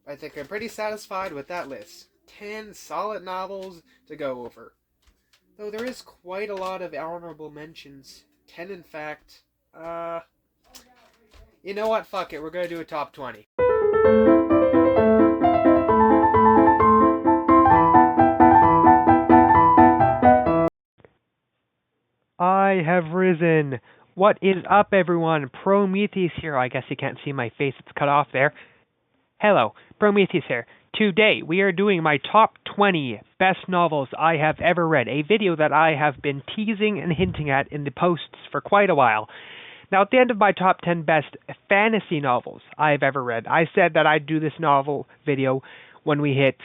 I think I'm pretty satisfied with that list. 10 solid novels to go over. Though there is quite a lot of honorable mentions. 10 in fact. You know what? Fuck it. We're gonna do a top 20. I have risen. What is up, everyone? Prometheus here. I guess you can't see my face, it's cut off there. Hello, Prometheus here. Today, we are doing my top 20 best novels I have ever read, a video that I have been teasing and hinting at in the posts for quite a while. Now, at the end of my top 10 best fantasy novels I've ever read, I said that I'd do this novel video when we hit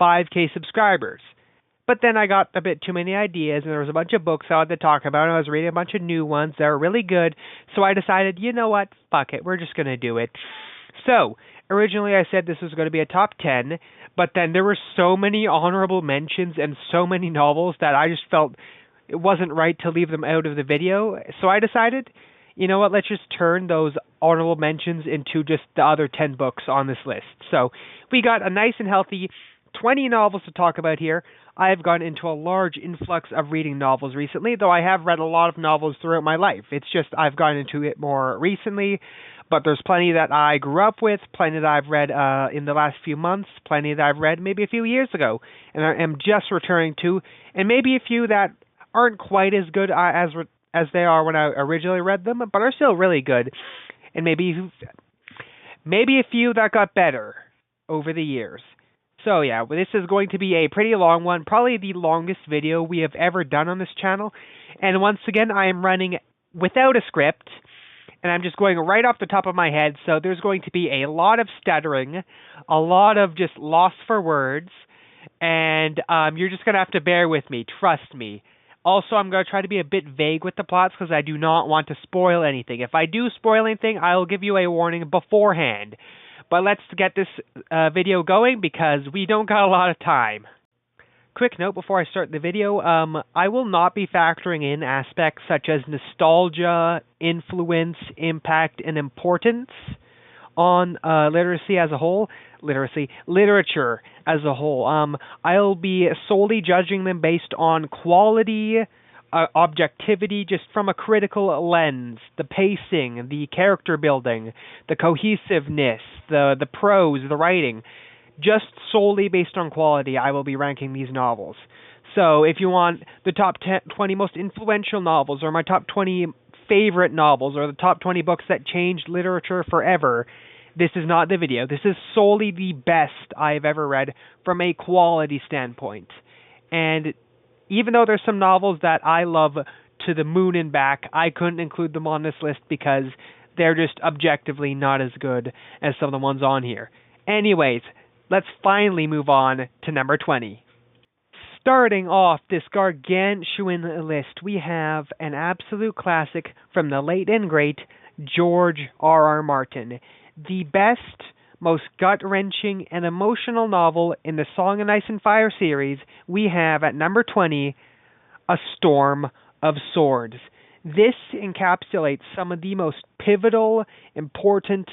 5K subscribers. But then I got a bit too many ideas, and there was a bunch of books I had to talk about, and I was reading a bunch of new ones that were really good, so I decided, you know what, fuck it, we're just going to do it. So, originally I said this was going to be a top 10, but then there were so many honorable mentions and so many novels that I just felt it wasn't right to leave them out of the video, so I decided, you know what, let's just turn those honorable mentions into just the other 10 books on this list. So, we got a nice and healthy 20 novels to talk about here. I have gone into a large influx of reading novels recently, though I have read a lot of novels throughout my life. It's just I've gone into it more recently, but there's plenty that I grew up with, plenty that I've read in the last few months, plenty that I've read maybe a few years ago, and I am just returning to, and maybe a few that aren't quite as good as they are when I originally read them, but are still really good, and maybe a few that got better over the years. So yeah, this is going to be a pretty long one, probably the longest video we have ever done on this channel. And once again, I am running without a script, and I'm just going right off the top of my head, so there's going to be a lot of stuttering, a lot of just loss for words, and you're just going to have to bear with me, trust me. Also, I'm going to try to be a bit vague with the plots because I do not want to spoil anything. If I do spoil anything, I'll give you a warning beforehand. But let's get this video going because we don't got a lot of time. Quick note before I start the video, I will not be factoring in aspects such as nostalgia, influence, impact, and importance on literature as a whole. I'll be solely judging them based on quality, objectivity, just from a critical lens, the pacing, the character building, the cohesiveness, the prose, the writing, just solely based on quality, I will be ranking these novels. So if you want the top 20 most influential novels, or my top 20 favorite novels, or the top 20 books that changed literature forever, this is not the video. This is solely the best I've ever read from a quality standpoint. And even though there's some novels that I love to the moon and back, I couldn't include them on this list because they're just objectively not as good as some of the ones on here. Anyways, let's finally move on to number 20. Starting off this gargantuan list, we have an absolute classic from the late and great George R.R. Martin. The best, most gut-wrenching, and emotional novel in the Song of Ice and Fire series, we have at number 20, A Storm of Swords. This encapsulates some of the most pivotal, important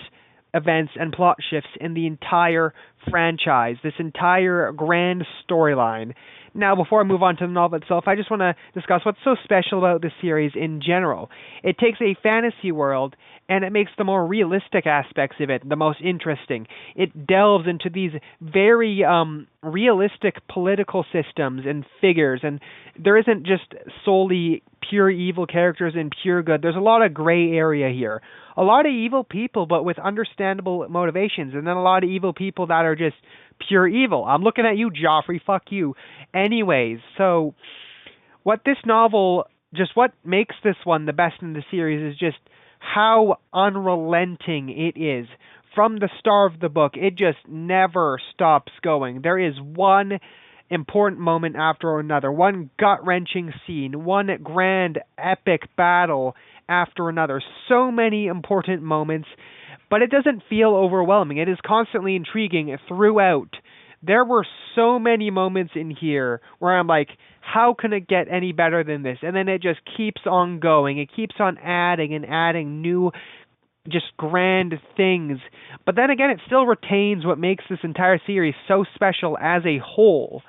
events and plot shifts in the entire franchise, this entire grand storyline. Now, before I move on to the novel itself, I just want to discuss what's so special about this series in general. It takes a fantasy world and it makes the more realistic aspects of it the most interesting. It delves into these very realistic political systems and figures, and there isn't just solely pure evil characters and pure good. There's a lot of gray area here. A lot of evil people, but with understandable motivations, and then a lot of evil people that are just pure evil. I'm looking at you, Joffrey, fuck you. Anyways, so what makes this one the best in the series is just how unrelenting it is. From the start of the book, it just never stops going. There is one important moment after another, one gut-wrenching scene, one grand epic battle after another. So many important moments, but it doesn't feel overwhelming. It is constantly intriguing throughout. There were so many moments in here where I'm like, how can it get any better than this? And then it just keeps on going. It keeps on adding and adding new just grand things. But then again, it still retains what makes this entire series so special as a whole.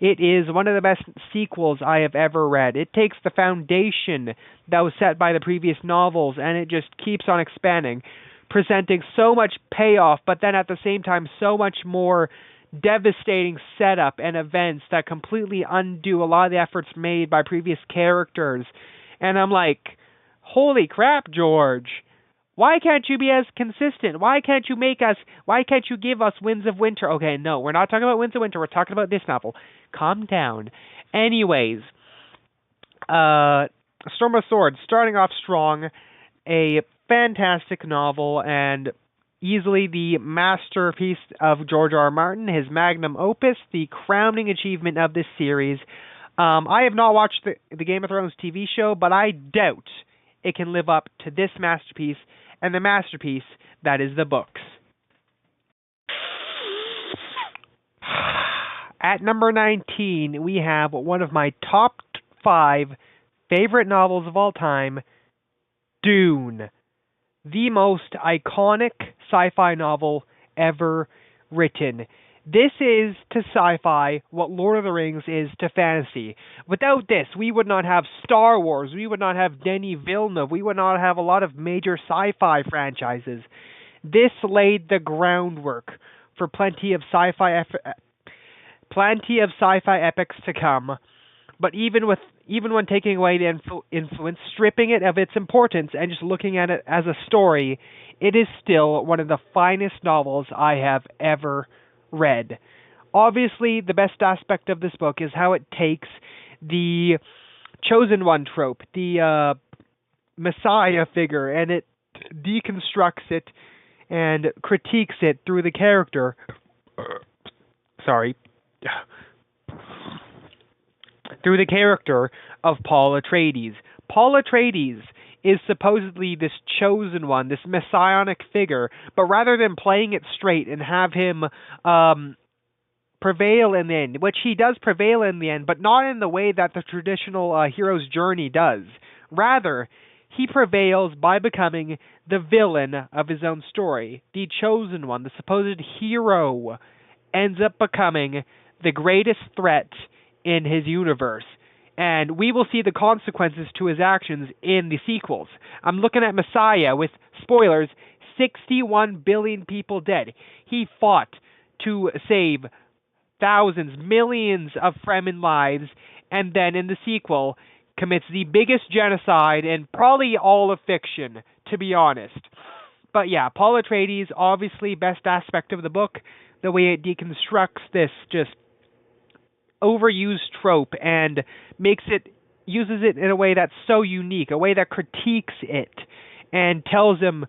It is one of the best sequels I have ever read. It takes the foundation that was set by the previous novels and it just keeps on expanding, presenting so much payoff, but then at the same time so much more devastating setup and events that completely undo a lot of the efforts made by previous characters. And I'm like, holy crap, George. Why can't you be as consistent? Why can't you give us Winds of Winter? Okay, no, we're not talking about Winds of Winter. We're talking about this novel. Calm down. Anyways, Storm of Swords, starting off strong, a fantastic novel, and easily the masterpiece of George R. R. Martin, his magnum opus, the crowning achievement of this series. I have not watched the Game of Thrones TV show, but I doubt it can live up to this masterpiece, and the masterpiece that is the books. At number 19, we have one of my top 5 favorite novels of all time, Dune. The most iconic sci-fi novel ever written. This is to sci-fi what Lord of the Rings is to fantasy. Without this, we would not have Star Wars, we would not have Denis Villeneuve, we would not have a lot of major sci-fi franchises. This laid the groundwork for plenty of sci-fi epics to come. But even when taking away the influence, stripping it of its importance, and just looking at it as a story, it is still one of the finest novels I have ever read. Obviously, the best aspect of this book is how it takes the chosen one trope, the Messiah figure, and it deconstructs it and critiques it through the character. Through the character of Paul Atreides. Paul Atreides is supposedly this chosen one, this messianic figure, but rather than playing it straight and have him prevail in the end, which he does prevail in the end, but not in the way that the traditional hero's journey does. Rather, he prevails by becoming the villain of his own story. The chosen one, the supposed hero, ends up becoming the greatest threat in his universe. And we will see the consequences to his actions in the sequels. I'm looking at Messiah with, spoilers, 61 billion people dead. He fought to save thousands, millions of Fremen lives, and then in the sequel commits the biggest genocide in probably all of fiction, to be honest. But yeah, Paul Atreides, obviously best aspect of the book, the way it deconstructs this just overused trope and uses it in a way that's so unique, a way that critiques it and tells him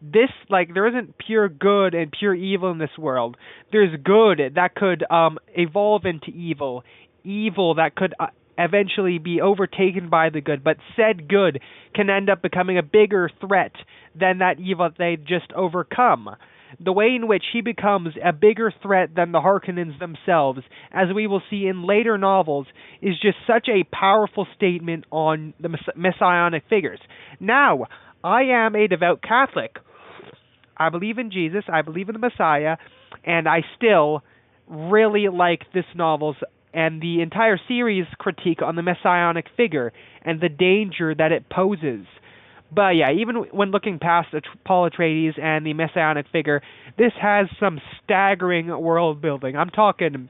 this, like, there isn't pure good and pure evil in this world. There's good that could evolve into evil, evil that could eventually be overtaken by the good, but said good can end up becoming a bigger threat than that evil they just overcome. The way in which he becomes a bigger threat than the Harkonnens themselves, as we will see in later novels, is just such a powerful statement on the messianic figures. Now, I am a devout Catholic. I believe in Jesus, I believe in the Messiah, and I still really like this novel's and the entire series' critique on the messianic figure and the danger that it poses. But yeah, even when looking past Paul Atreides and the messianic figure, this has some staggering world building. I'm talking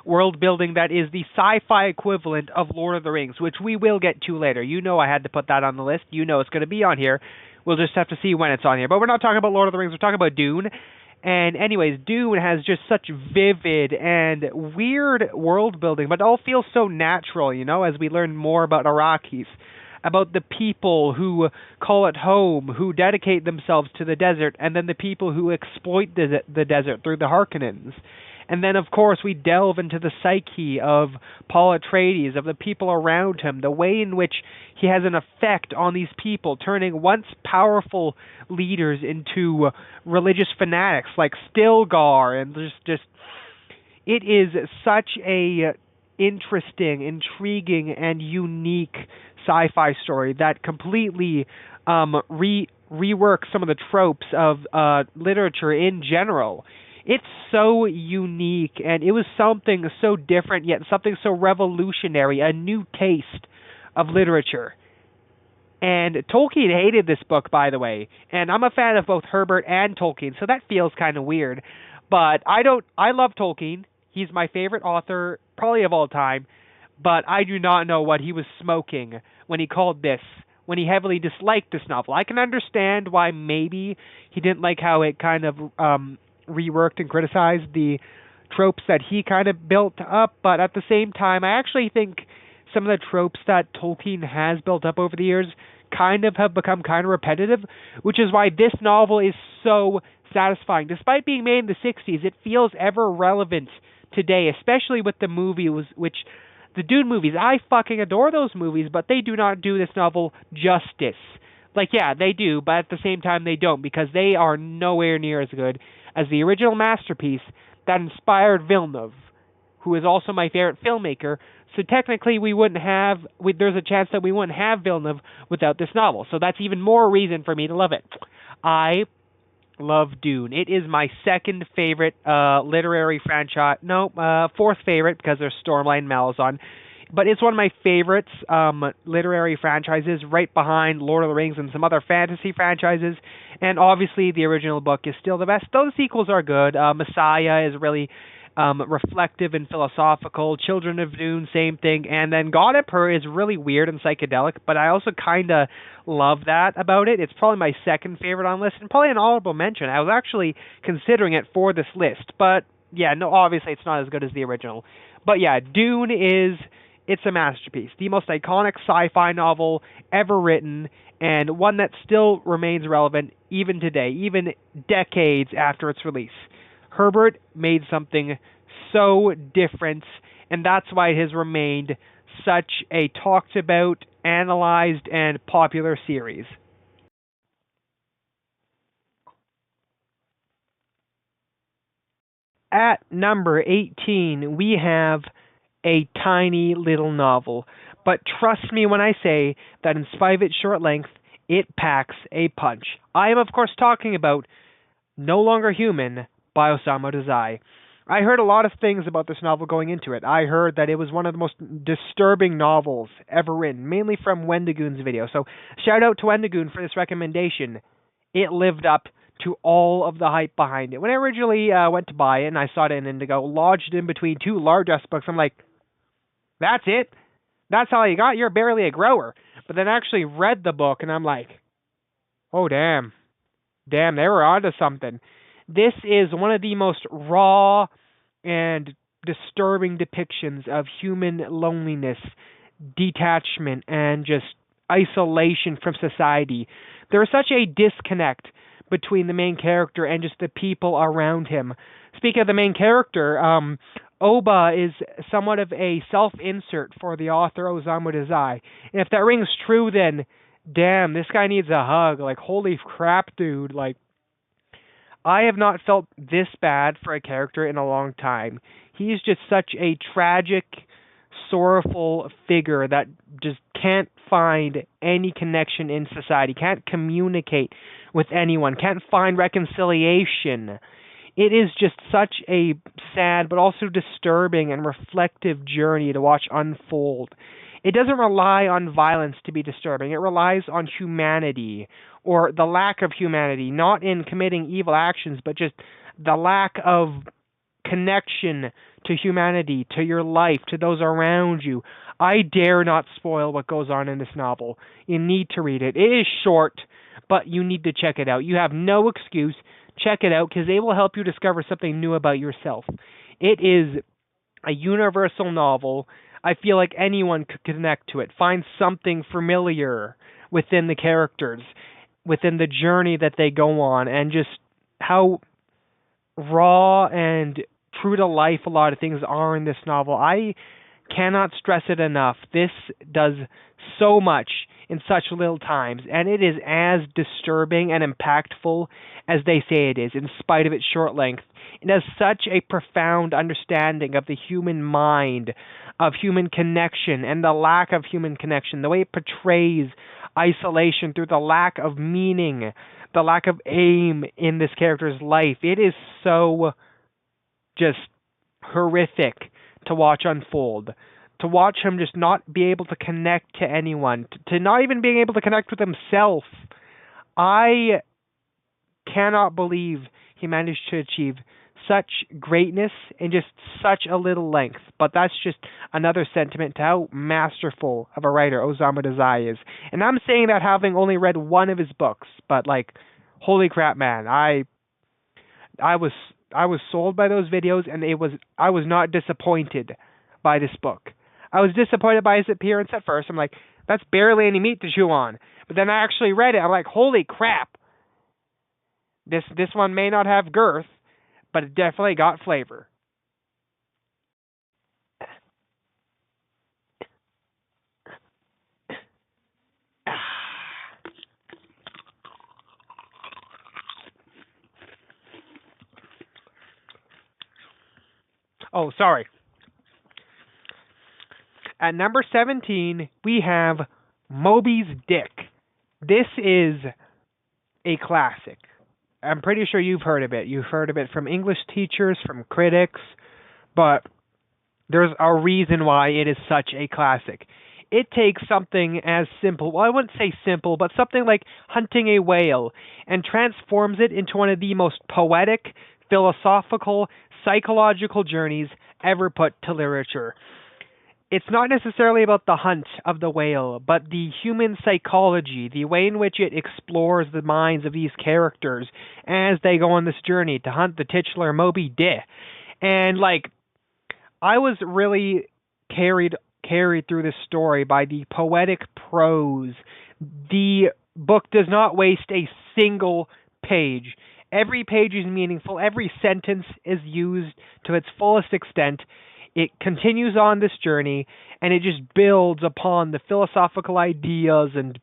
world building that is the sci-fi equivalent of Lord of the Rings, which we will get to later. You know I had to put that on the list. You know it's going to be on here. We'll just have to see when it's on here. But we're not talking about Lord of the Rings. We're talking about Dune. And anyways, Dune has just such vivid and weird world building, but it all feels so natural, you know, as we learn more about Arrakis, about the people who call it home, who dedicate themselves to the desert, and then the people who exploit the desert through the Harkonnens. And then, of course, we delve into the psyche of Paul Atreides, of the people around him, the way in which he has an effect on these people, turning once powerful leaders into religious fanatics like Stilgar, and just it is such a interesting, intriguing, and unique sci-fi story that completely reworks some of the tropes of literature in general. It's so unique, and it was something so different, yet something so revolutionary, a new taste of literature. And Tolkien hated this book, by the way. And I'm a fan of both Herbert and Tolkien, so that feels kind of weird. But I love Tolkien. He's my favorite author, probably of all time. But I do not know what he was smoking when he called this, when he heavily disliked this novel. I can understand why maybe he didn't like how it kind of reworked and criticized the tropes that he kind of built up. But at the same time, I actually think some of the tropes that Tolkien has built up over the years kind of have become kind of repetitive, which is why this novel is so satisfying. Despite being made in the 60s, it feels ever relevant today, especially with the movies, which the Dune movies, I fucking adore those movies, but they do not do this novel justice. Like, yeah, they do, but at the same time they don't, because they are nowhere near as good as the original masterpiece that inspired Villeneuve, who is also my favorite filmmaker. So technically, there's a chance that we wouldn't have Villeneuve without this novel. So that's even more reason for me to love it. I love Dune. It is my second favorite literary franchise. No, fourth favorite because there's Stormlight and Malazan. But it's one of my favorites literary franchises, right behind Lord of the Rings and some other fantasy franchises. And obviously, the original book is still the best. Though the sequels are good. Messiah is really reflective and philosophical. Children of Dune, same thing. And then God Emperor is really weird and psychedelic, but I also kind of love that about it. It's probably my second favorite on the list, and probably an honorable mention. I was actually considering it for this list, but yeah, no, obviously it's not as good as the original. But yeah, Dune it's a masterpiece. The most iconic sci-fi novel ever written, and one that still remains relevant even today, even decades after its release. Herbert made something so different, and that's why it has remained such a talked about, analyzed, and popular series. At number 18, we have a tiny little novel. But trust me when I say that in spite of its short length, it packs a punch. I am, of course, talking about No Longer Human by Osamu Dazai. I heard a lot of things about this novel going into it. I heard that it was one of the most disturbing novels ever written, mainly from Wendigoon's video. So shout out to Wendigoon for this recommendation. It lived up to all of the hype behind it. When I originally went to buy it and I saw it in Indigo, lodged in between two large-ass books, I'm like, that's it? That's all you got? You're barely a grower. But then I actually read the book and I'm like, oh, damn. Damn, they were onto something. This is one of the most raw and disturbing depictions of human loneliness, detachment, and just isolation from society. There is such a disconnect between the main character and just the people around him. Speaking of the main character, Oba is somewhat of a self-insert for the author Osamu Dazai. And if that rings true, then damn, this guy needs a hug. Like, holy crap, dude. Like, I have not felt this bad for a character in a long time. He's just such a tragic, sorrowful figure that just can't find any connection in society, can't communicate with anyone, can't find reconciliation. It is just such a sad but also disturbing and reflective journey to watch unfold. It doesn't rely on violence to be disturbing. It relies on humanity, or the lack of humanity, not in committing evil actions, but just the lack of connection to humanity, to your life, to those around you. I dare not spoil what goes on in this novel. You need to read it. It is short, but you need to check it out. You have no excuse. Check it out, because they will help you discover something new about yourself. It is a universal novel. I feel like anyone could connect to it, find something familiar within the characters, within the journey that they go on, and just how raw and true to life a lot of things are in this novel. I Cannot stress it enough. This does so much in such little times, and it is as disturbing and impactful as they say it is, in spite of its short length. It has such a profound understanding of the human mind, of human connection, and the lack of human connection, the way it portrays isolation through the lack of meaning, the lack of aim in this character's life. It is so just horrific to watch unfold. To watch him just not be able to connect to anyone, to not even being able to connect with himself. I cannot believe he managed to achieve such greatness in just such a little length. But that's just another sentiment to how masterful of a writer Osamu Dazai is. And I'm saying that having only read one of his books, but like, holy crap, man, I was sold by those videos, and I was not disappointed by this book. I was disappointed by his appearance at first. I'm like, that's barely any meat to chew on. But then I actually read it. I'm like, holy crap. This one may not have girth, but it definitely got flavor. Oh, sorry. At number 17, we have Moby's Dick. This is a classic. I'm pretty sure you've heard of it. You've heard of it from English teachers, from critics, but there's a reason why it is such a classic. It takes something as simple, well, I wouldn't say simple, but something like hunting a whale, and transforms it into one of the most poetic, philosophical, psychological journeys ever put to literature. It's not necessarily about the hunt of the whale, but the human psychology, the way in which it explores the minds of these characters as they go on this journey to hunt the titular Moby Dick. And like, I was really carried through this story by the poetic prose. The book does not waste a single page. Every page is meaningful. Every sentence is used to its fullest extent. It continues on this journey, and it just builds upon the philosophical ideas, and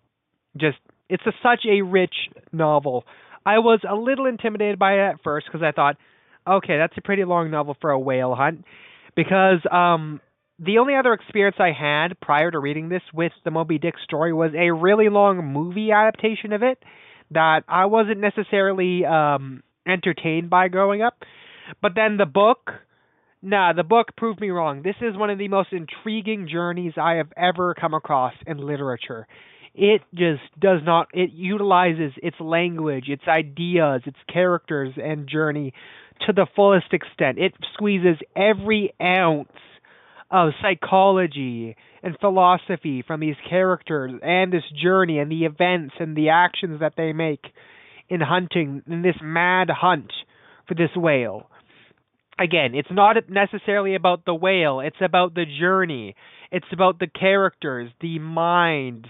just, it's such a rich novel. I was a little intimidated by it at first because I thought, okay, that's a pretty long novel for a whale hunt, because the only other experience I had prior to reading this with the Moby Dick story was a really long movie adaptation of it that I wasn't necessarily entertained by growing up. But then the book proved me wrong. This is one of the most intriguing journeys I have ever come across in literature. It just does not, it utilizes its language, its ideas, its characters and journey to the fullest extent. It squeezes every ounce of psychology and philosophy from these characters and this journey and the events and the actions that they make in hunting, in this mad hunt for this whale. Again, it's not necessarily about the whale, it's about the journey. It's about the characters, the minds,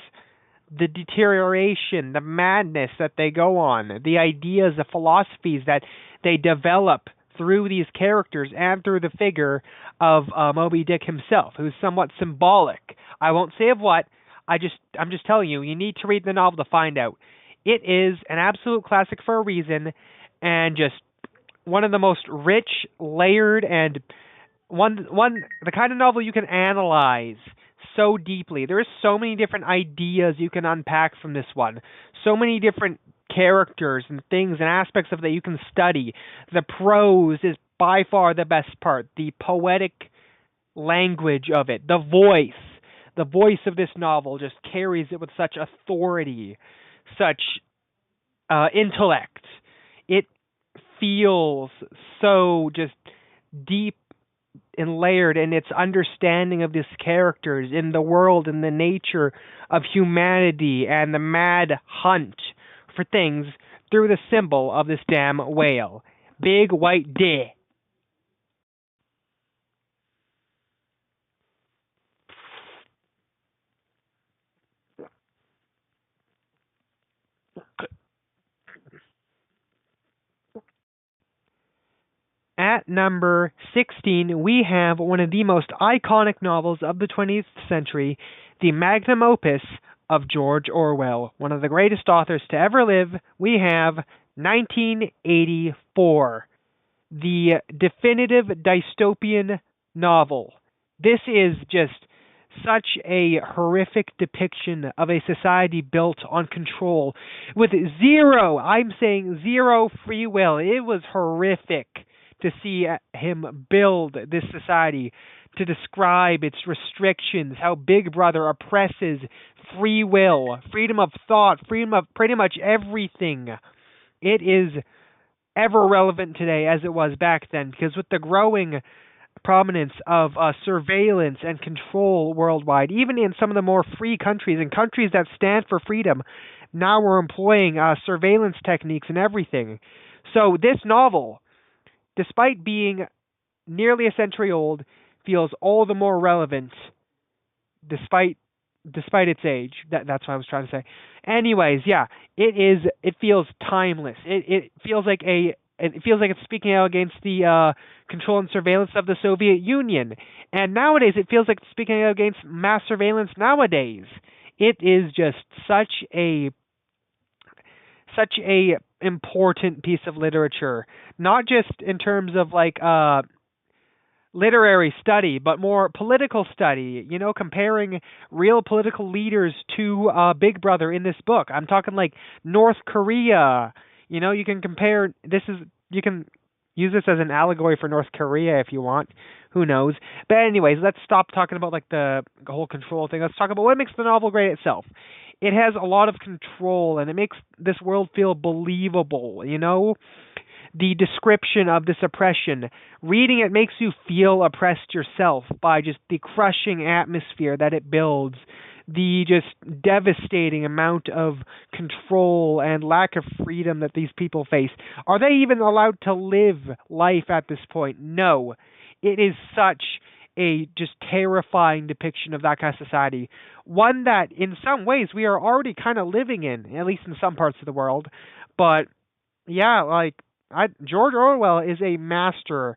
the deterioration, the madness that they go on, the ideas, the philosophies that they develop through these characters and through the figure of Moby Dick himself, who's somewhat symbolic. I won't say of what. I'm just telling you, you need to read the novel to find out. It is an absolute classic for a reason, and just one of the most rich, layered, and the kind of novel you can analyze so deeply. There's so many different ideas you can unpack from this one. So many different characters and things and aspects of that you can study. The prose is by far the best part. The poetic language of it, the voice of this novel just carries it with such authority, such intellect. It feels so just deep and layered in its understanding of these characters, in the world, and the nature of humanity, and the mad hunt for things through the symbol of this damn whale. Big White Dick. At number 16, we have one of the most iconic novels of the 20th century, the magnum opus of George Orwell, one of the greatest authors to ever live. We have 1984, the definitive dystopian novel. This is just such a horrific depiction of a society built on control with zero, I'm saying zero free will. It was horrific to see him build this society, to describe its restrictions, how Big Brother oppresses free will, freedom of thought, freedom of pretty much everything. It is ever relevant today as it was back then, because with the growing prominence of surveillance and control worldwide, even in some of the more free countries and countries that stand for freedom, now we're employing surveillance techniques and everything. So this novel, despite being nearly a century old, feels all the more relevant despite its age. That's what I was trying to say. Anyways, yeah, it feels timeless. It feels like it's speaking out against the control and surveillance of the Soviet Union. And nowadays, it feels like it's speaking out against mass surveillance nowadays. It is just such a important piece of literature, not just in terms of like literary study, but more political study, comparing real political leaders to Big Brother in this book. I'm talking like North Korea. You can compare, you can use this as an allegory for North Korea if you want. Who knows? But anyways, let's stop talking about like the whole control thing. Let's talk about what makes the novel great itself. It has a lot of control, and it makes this world feel believable, The description of this oppression, reading it makes you feel oppressed yourself by just the crushing atmosphere that it builds, the just devastating amount of control and lack of freedom that these people face. Are they even allowed to live life at this point? No. It is such a just terrifying depiction of that kind of society. One that, in some ways, we are already kind of living in, at least in some parts of the world. But, yeah, George Orwell is a master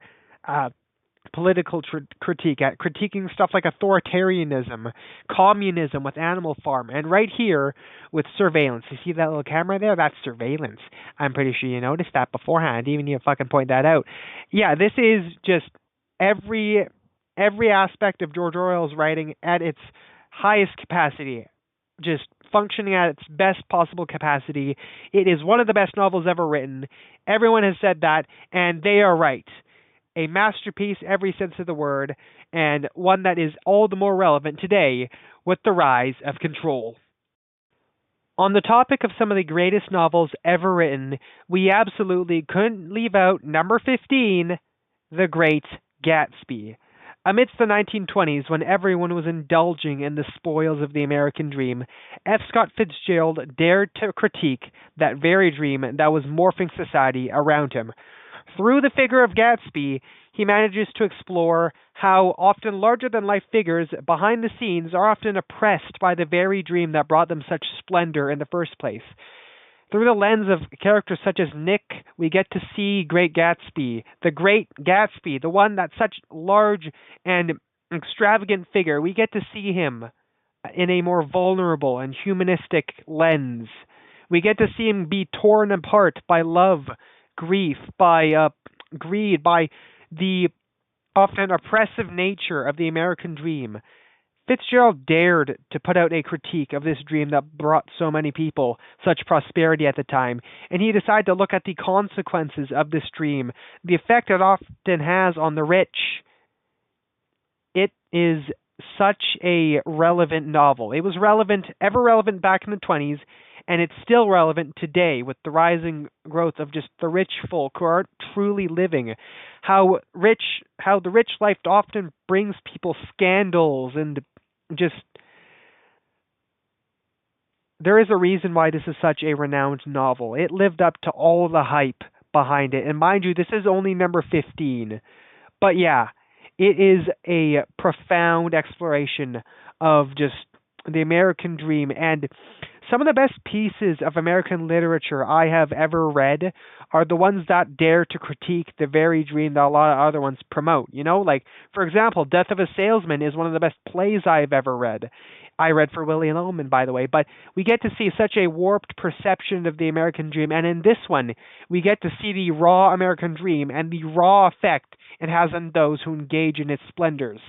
political critique at critiquing stuff like authoritarianism, communism with Animal Farm, and right here with surveillance. You see that little camera there? That's surveillance. I'm pretty sure you noticed that beforehand. Even you fucking point that out. Yeah, this is just every aspect of George Orwell's writing at its highest capacity, just functioning at its best possible capacity. It is one of the best novels ever written. Everyone has said that, and they are right. A masterpiece, every sense of the word, and one that is all the more relevant today with the rise of control. On the topic of some of the greatest novels ever written, we absolutely couldn't leave out number 15, The Great Gatsby. Amidst the 1920s, when everyone was indulging in the spoils of the American dream, F. Scott Fitzgerald dared to critique that very dream that was morphing society around him. Through the figure of Gatsby, he manages to explore how often larger-than-life figures behind the scenes are often oppressed by the very dream that brought them such splendor in the first place. Through the lens of characters such as Nick, we get to see Great Gatsby, the Great Gatsby, the one that's such large and extravagant figure. We get to see him in a more vulnerable and humanistic lens. We get to see him be torn apart by love, grief, by greed, by the often oppressive nature of the American dream. Fitzgerald dared to put out a critique of this dream that brought so many people such prosperity at the time, and he decided to look at the consequences of this dream, the effect it often has on the rich. It is such a relevant novel. It was ever relevant back in the 20s, and it's still relevant today with the rising growth of just the rich folk who aren't truly living. How the rich life often brings people scandals and just... There is a reason why this is such a renowned novel. It lived up to all the hype behind it. And mind you, this is only number 15. But yeah, it is a profound exploration of just the American dream and some of the best pieces of American literature I have ever read are the ones that dare to critique the very dream that a lot of other ones promote. You know, like, for example, Death of a Salesman is one of the best plays I've ever read. I read for William Ullman, by the way, but we get to see such a warped perception of the American dream, and in this one, we get to see the raw American dream and the raw effect it has on those who engage in its splendors.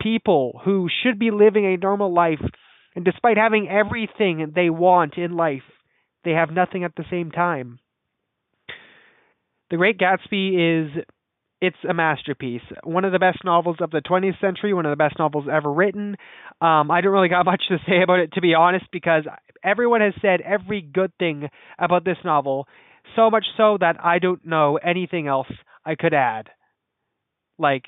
People who should be living a normal life, and despite having everything they want in life, they have nothing at the same time. The Great Gatsby it's a masterpiece. One of the best novels of the 20th century, one of the best novels ever written. I don't really got much to say about it, to be honest, because everyone has said every good thing about this novel, so much so that I don't know anything else I could add. Like,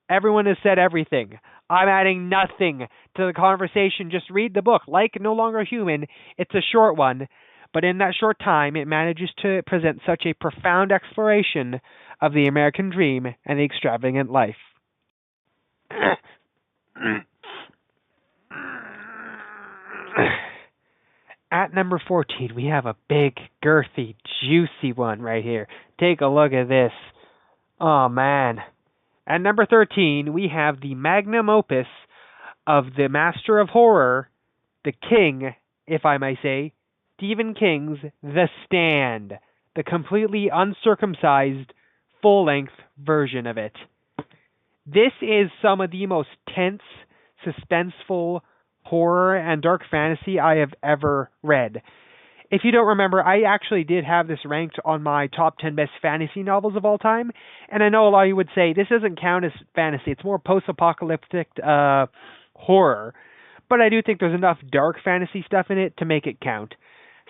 everyone has said everything. I'm adding nothing to the conversation. Just read the book. Like No Longer Human, it's a short one, but in that short time, it manages to present such a profound exploration of the American dream and the extravagant life. At number 14, we have a big, girthy, juicy one right here. Take a look at this. Oh, man. At number 13, we have the magnum opus of the master of horror, the king, if I may say, Stephen King's The Stand, the completely uncircumcised, full-length version of it. This is some of the most tense, suspenseful horror and dark fantasy I have ever read. If you don't remember, I actually did have this ranked on my top 10 best fantasy novels of all time, and I know a lot of you would say this doesn't count as fantasy, it's more post-apocalyptic horror, but I do think there's enough dark fantasy stuff in it to make it count.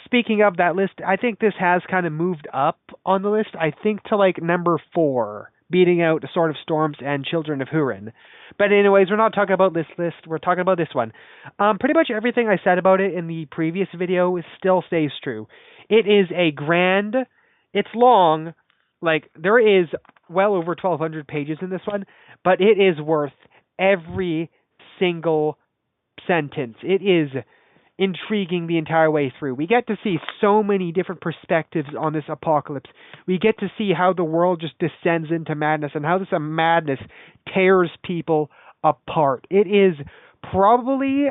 Speaking of that list, I think this has kind of moved up on the list, I think to like number 4, beating out Sword of Storms and Children of Hurin. But anyways, we're not talking about this list, we're talking about this one. Pretty much everything I said about it in the previous video still stays true. It is a grand, it's long, like there is well over 1,200 pages in this one, but it is worth every single sentence. It is intriguing the entire way through. We get to see so many different perspectives on this apocalypse. We get to see how the world just descends into madness and how this madness tears people apart. It is probably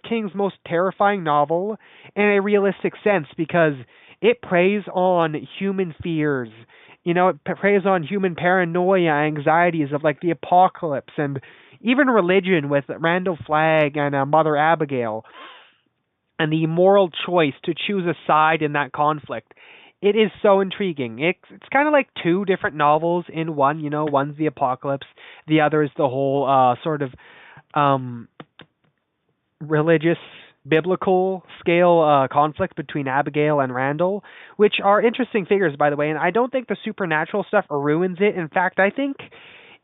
King's most terrifying novel in a realistic sense because it preys on human fears. You know, it preys on human paranoia, anxieties of like the apocalypse, and even religion with Randall Flagg and Mother Abigail, and the moral choice to choose a side in that conflict. It is so intriguing. It's kind of like two different novels in one. You know, one's the apocalypse, the other is the whole sort of religious, biblical scale conflict between Abigail and Randall, which are interesting figures, by the way, and I don't think the supernatural stuff ruins it. In fact, I think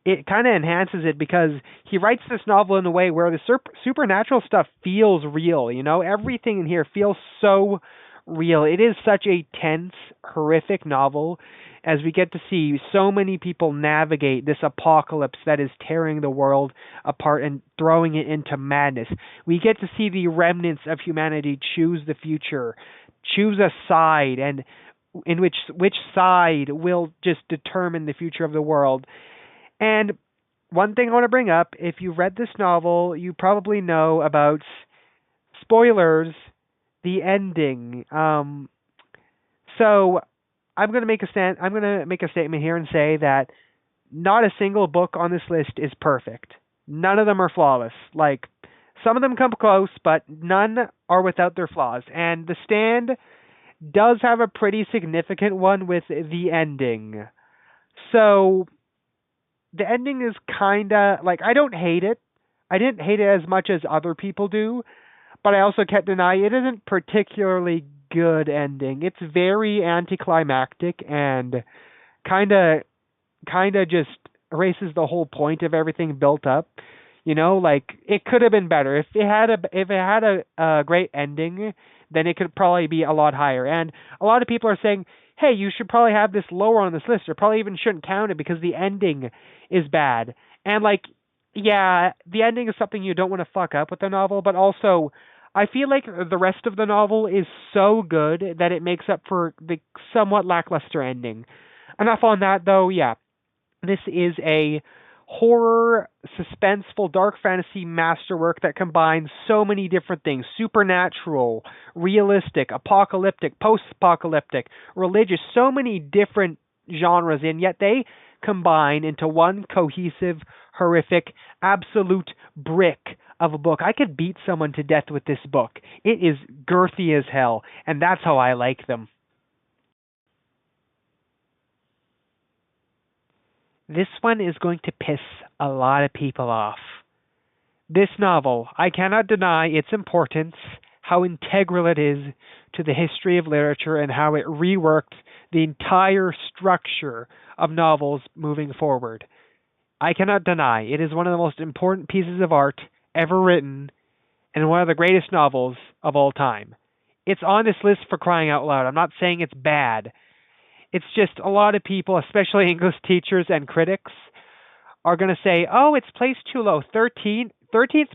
it kind of enhances it because he writes this novel in a way where the supernatural stuff feels real, you know? Everything in here feels so real. It is such a tense, horrific novel as we get to see so many people navigate this apocalypse that is tearing the world apart and throwing it into madness. We get to see the remnants of humanity choose the future, choose a side, and in which side will just determine the future of the world. And one thing I want to bring up, if you read this novel, you probably know about, spoilers, the ending. So I'm going to make a statement here and say that not a single book on this list is perfect. None of them are flawless. Like, some of them come close, but none are without their flaws. And The Stand does have a pretty significant one with the ending. So the ending is kind of, like, I don't hate it. I didn't hate it as much as other people do, but I also can't deny it isn't particularly good ending. It's very anticlimactic and kind of just erases the whole point of everything built up. You know, like, it could have been better. If it had a great ending, then it could probably be a lot higher. And a lot of people are saying, hey, you should probably have this lower on this list, or probably even shouldn't count it because the ending is bad. And, like, yeah, the ending is something you don't want to fuck up with the novel, but also I feel like the rest of the novel is so good that it makes up for the somewhat lackluster ending. Enough on that, though. Yeah, this is a horror, suspenseful, dark fantasy masterwork that combines so many different things: supernatural, realistic, apocalyptic, post apocalyptic, religious, so many different genres, and yet they combine into one cohesive, horrific, absolute brick of a book. I could beat someone to death with this book. It is girthy as hell, and that's how I like them. This one is going to piss a lot of people off. This novel, I cannot deny its importance, how integral it is to the history of literature, and how it reworked the entire structure of novels moving forward. I cannot deny it is one of the most important pieces of art ever written and one of the greatest novels of all time. It's on this list for crying out loud. I'm not saying it's bad. It's just a lot of people, especially English teachers and critics, are going to say, oh, it's placed too low. 13th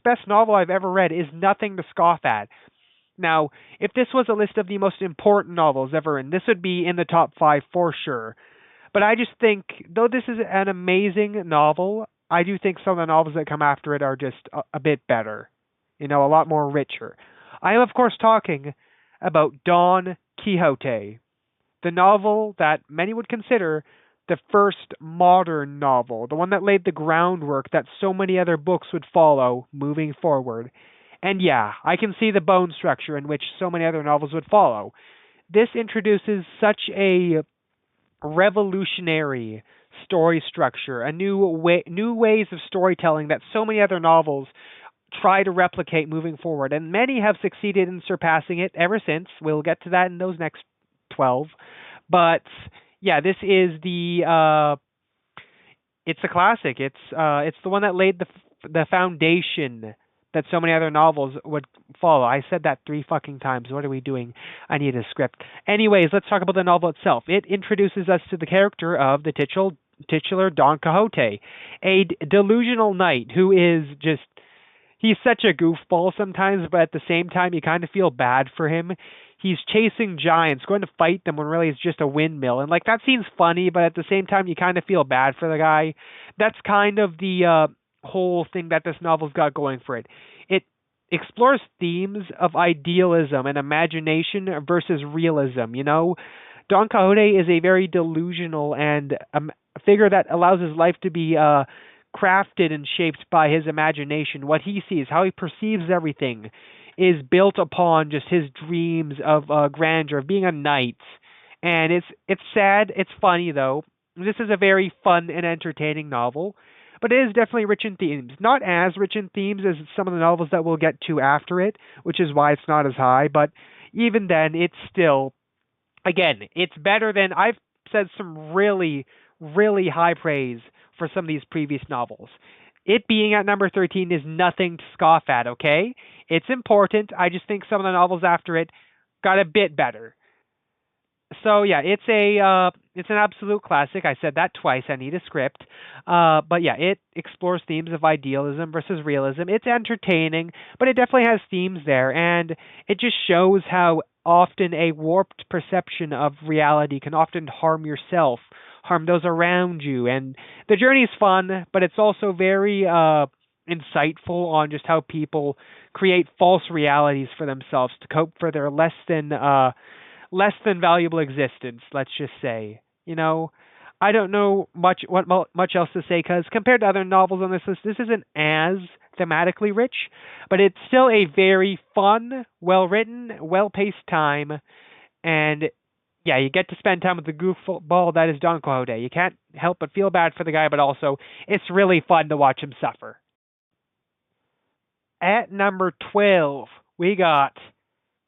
best novel I've ever read is nothing to scoff at. Now, if this was a list of the most important novels ever written, this would be in the top five for sure. But I just think, though this is an amazing novel, I do think some of the novels that come after it are just a bit better. A lot more richer. I am, of course, talking about Don Quixote, the novel that many would consider the first modern novel, the one that laid the groundwork that so many other books would follow moving forward. And yeah, I can see the bone structure in which so many other novels would follow. This introduces such a revolutionary story structure, a new ways of storytelling that so many other novels try to replicate moving forward, and many have succeeded in surpassing it ever since. We'll get to that in those next 12. But yeah, this is it's a classic. It's the one that laid the foundation that so many other novels would follow. I said that 3 fucking times. What are we doing? I need a script. Anyways, let's talk about the novel itself. It introduces us to the character of the titular Don Quixote, a delusional knight who is just, he's such a goofball sometimes, but at the same time, you kind of feel bad for him. He's chasing giants, going to fight them when really it's just a windmill. And, that seems funny, but at the same time, you kind of feel bad for the guy. That's kind of the whole thing that this novel's got going for it. It explores themes of idealism and imagination versus realism, Don Quixote is a very delusional and figure that allows his life to be crafted and shaped by his imagination. What he sees, how he perceives everything, is built upon just his dreams of grandeur, of being a knight. And it's sad. It's funny though. This is a very fun and entertaining novel, but it is definitely rich in themes. Not as rich in themes as some of the novels that we'll get to after it, which is why it's not as high. But even then, it's still, again, it's better than, I've said some really, really high praise for some of these previous novels. It being at number 13 is nothing to scoff at, okay? It's important. I just think some of the novels after it got a bit better. So yeah, it's an absolute classic. I said that twice. I need a script. But yeah, it explores themes of idealism versus realism. It's entertaining, but it definitely has themes there, and it just shows how often a warped perception of reality can often harm yourself, harm those around you. And the journey is fun, but it's also very insightful on just how people create false realities for themselves to cope for their less than valuable existence, let's just say. I don't know much else to say, because compared to other novels on this list, this isn't as thematically rich, but it's still a very fun, well-written, well-paced time, and yeah, you get to spend time with the goofball that is Don Quixote. You can't help but feel bad for the guy, but also it's really fun to watch him suffer. At number 12, we got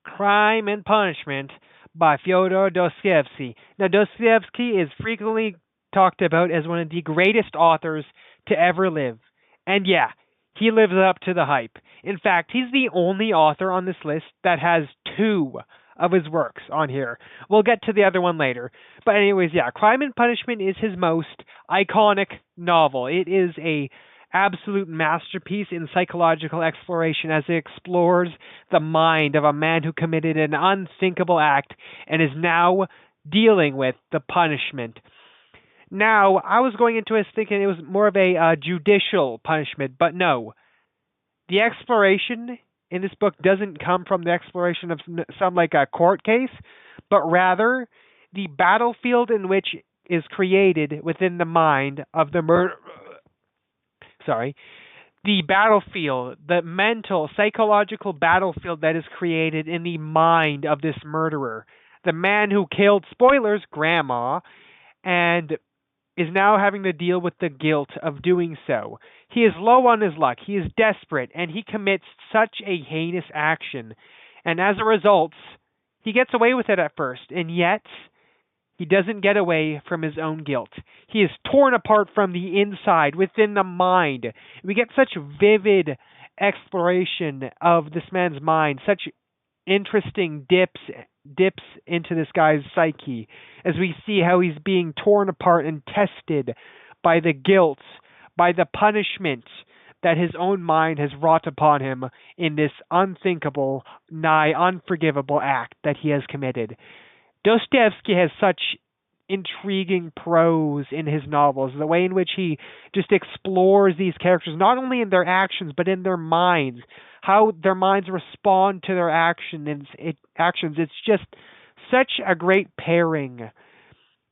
Crime and Punishment by Fyodor Dostoevsky. Now, Dostoevsky is frequently talked about as one of the greatest authors to ever live. And yeah, he lives up to the hype. In fact, he's the only author on this list that has 2 of his works on here. We'll get to the other one later. But anyways, yeah, Crime and Punishment is his most iconic novel. It is a absolute masterpiece in psychological exploration as it explores the mind of a man who committed an unthinkable act and is now dealing with the punishment. Now, I was going into it thinking it was more of a judicial punishment, but no. The exploration in this book doesn't come from the exploration of some like a court case, but rather the battlefield in which is created within the mind of the murder. Sorry, the battlefield, the mental, psychological battlefield that is created in the mind of this murderer. The man who killed, spoilers, Grandma, and is now having to deal with the guilt of doing so. He is low on his luck, he is desperate, and he commits such a heinous action. And as a result, he gets away with it at first, and yet he doesn't get away from his own guilt. He is torn apart from the inside, within the mind. We get such vivid exploration of this man's mind, such interesting dips into this guy's psyche as we see how he's being torn apart and tested by the guilt, by the punishment that his own mind has wrought upon him in this unthinkable, nigh unforgivable act that he has committed. Dostoevsky has such intriguing prose in his novels, the way in which he just explores these characters, not only in their actions, but in their minds, how their minds respond to their actions. It's just such a great pairing,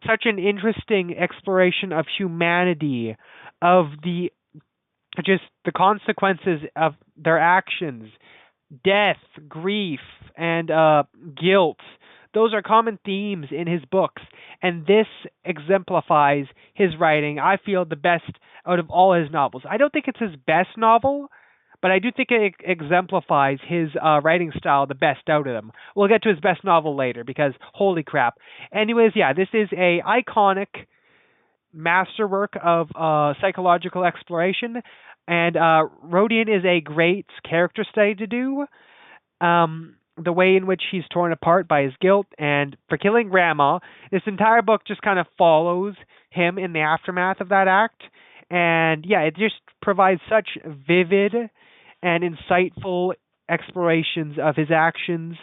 such an interesting exploration of humanity, of the consequences of their actions, death, grief, and guilt. Those are common themes in his books, and this exemplifies his writing, I feel, the best out of all his novels. I don't think it's his best novel, but I do think it exemplifies his writing style the best out of them. We'll get to his best novel later, because holy crap. Anyways, yeah, this is a iconic masterwork of psychological exploration, and Rodion is a great character study to do. The way in which he's torn apart by his guilt and for killing Grandma. This entire book just kind of follows him in the aftermath of that act. And yeah, it just provides such vivid and insightful explorations of his actions,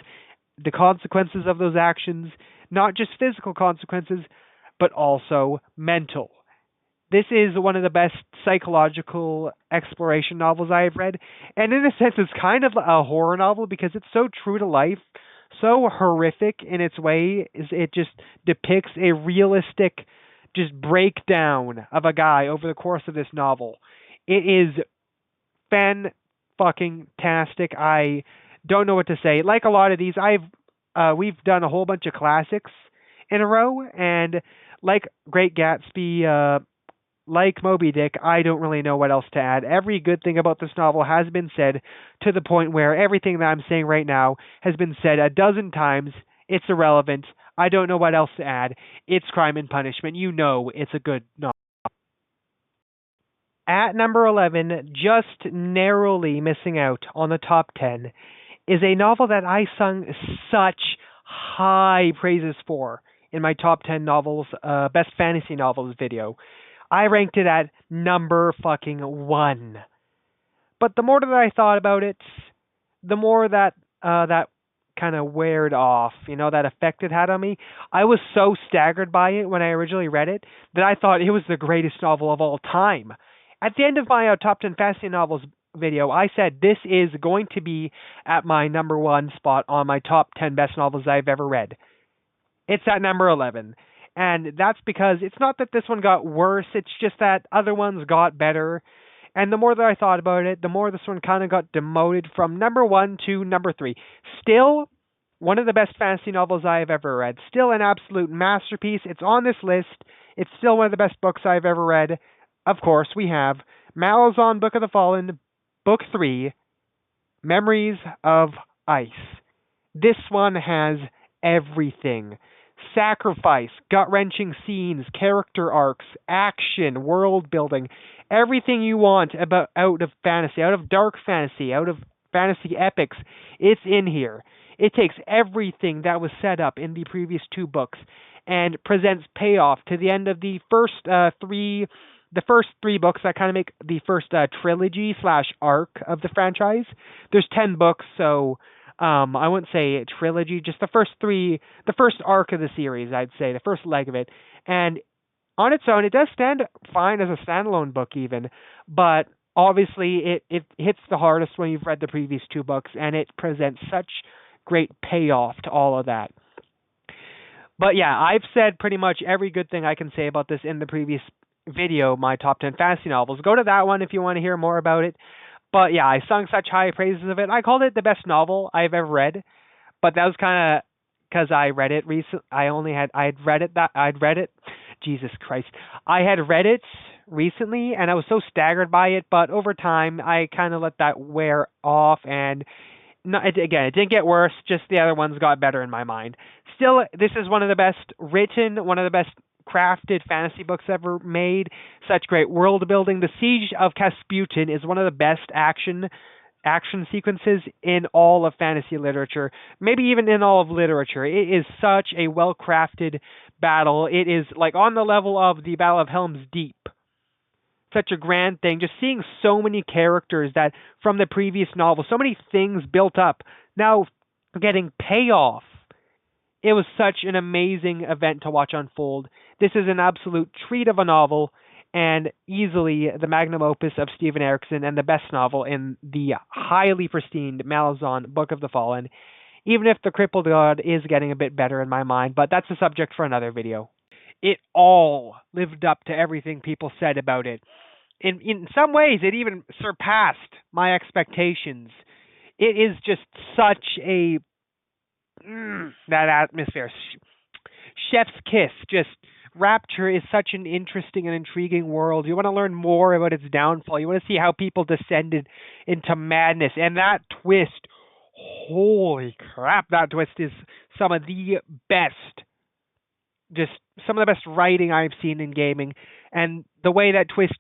the consequences of those actions, not just physical consequences, but also mental. This is one of the best psychological exploration novels I have read, and in a sense it's kind of a horror novel because it's so true to life, so horrific in its way. It just depicts a realistic just breakdown of a guy over the course of this novel. It is fan-fucking-tastic. I don't know what to say. Like a lot of these, we've done a whole bunch of classics in a row, and like Great Gatsby, like Moby Dick, I don't really know what else to add. Every good thing about this novel has been said, to the point where everything that I'm saying right now has been said a dozen times. It's irrelevant. I don't know what else to add. It's Crime and Punishment. You know it's a good novel. At number 11, just narrowly missing out on the top 10, is a novel that I sung such high praises for in my top 10 novels, best fantasy novels video. I ranked it at number fucking 1. But the more that I thought about it, the more that that kind of weared off, that effect it had on me. I was so staggered by it when I originally read it that I thought it was the greatest novel of all time. At the end of my top 10 fantasy novels video, I said this is going to be at my number 1 spot on my top 10 best novels I've ever read. It's at number 11. And that's because it's not that this one got worse, it's just that other ones got better. And the more that I thought about it, the more this one kind of got demoted from number 1 to number 3. Still, one of the best fantasy novels I have ever read. Still an absolute masterpiece. It's on this list. It's still one of the best books I've ever read. Of course, we have Malazan Book of the Fallen, Book 3, Memories of Ice. This one has everything. Sacrifice, gut-wrenching scenes, character arcs, action, world building, everything you want out of fantasy, out of dark fantasy, out of fantasy epics, it's in here. It takes everything that was set up in the previous 2 books and presents payoff to the end of the first 3 the first 3 books that kind of make the first trilogy slash arc of the franchise. There's 10 books, so I wouldn't say trilogy, just the first 3, the first arc of the series, I'd say, the first leg of it. And on its own, it does stand fine as a standalone book even, but obviously it hits the hardest when you've read the previous 2 books, and it presents such great payoff to all of that. But yeah, I've said pretty much every good thing I can say about this in the previous video, my top 10 fantasy novels. Go to that one if you want to hear more about it. But yeah, I sung such high praises of it. I called it the best novel I've ever read, but that was kind of because I read it recently. I'd read it. Jesus Christ. I had read it recently and I was so staggered by it, but over time I kind of let that wear off, and again, it didn't get worse, just the other ones got better in my mind. Still, this is one of the best written, one of the best crafted fantasy books ever made. Such great world building. The Siege of Casputin is one of the best action sequences in all of fantasy literature, maybe even in all of literature. It is such a well-crafted battle. It is like on the level of the Battle of Helm's Deep. Such a grand thing. Just seeing so many characters that from the previous novel, so many things built up, now getting payoff. It was such an amazing event to watch unfold. This is an absolute treat of a novel, and easily the magnum opus of Steven Erikson, and the best novel in the highly pristine Malazan Book of the Fallen, even if The Crippled God is getting a bit better in my mind, but that's a subject for another video. It all lived up to everything people said about it. In some ways, it even surpassed my expectations. It is just such a... that atmosphere. Chef's kiss. Just Rapture is such an interesting and intriguing world. You want to learn more about its downfall. You want to see how people descended into madness. And that twist, holy crap, that twist is some of the best. Just some of the best writing I've seen in gaming. And the way that twist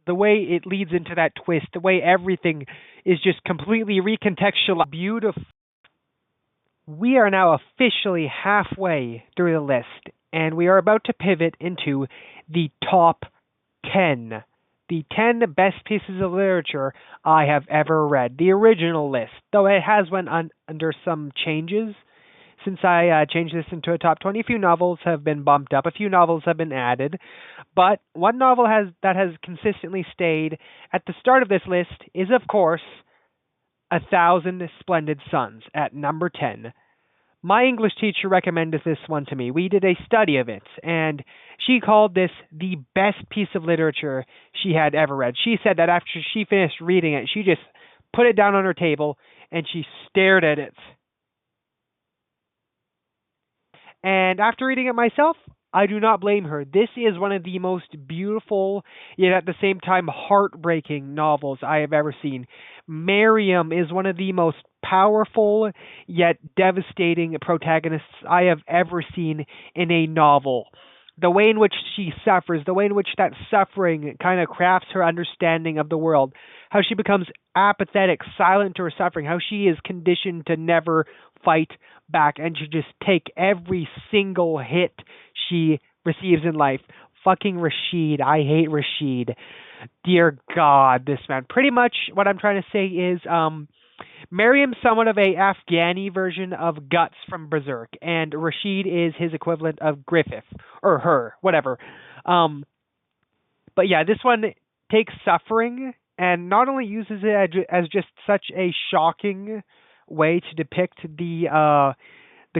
the way it leads into that twist, the way everything is just completely recontextualized. Beautiful. We are now officially halfway through the list, and we are about to pivot into the top 10. The 10 best pieces of literature I have ever read. The original list, though it has went under some changes since I changed this into a top 20. A few novels have been bumped up, a few novels have been added, but one novel that has consistently stayed at the start of this list is, of course, 1,000 Splendid Suns at number 10. My English teacher recommended this one to me. We did a study of it, and she called this the best piece of literature she had ever read. She said that after she finished reading it, she just put it down on her table, and she stared at it. And after reading it myself, I do not blame her. This is one of the most beautiful, yet at the same time heartbreaking novels I have ever seen. Miriam is one of the most powerful, yet devastating protagonists I have ever seen in a novel. The way in which she suffers, the way in which that suffering kind of crafts her understanding of the world, how she becomes apathetic, silent to her suffering, how she is conditioned to never fight back and to just take every single hit she receives in life. Fucking Rashid. I hate Rashid. Dear God, this man. Pretty much what I'm trying to say is Miriam's somewhat of a Afghani version of Guts from Berserk, and Rashid is his equivalent of Griffith, or her, whatever. But yeah, this one takes suffering and not only uses it as just such a shocking way to depict the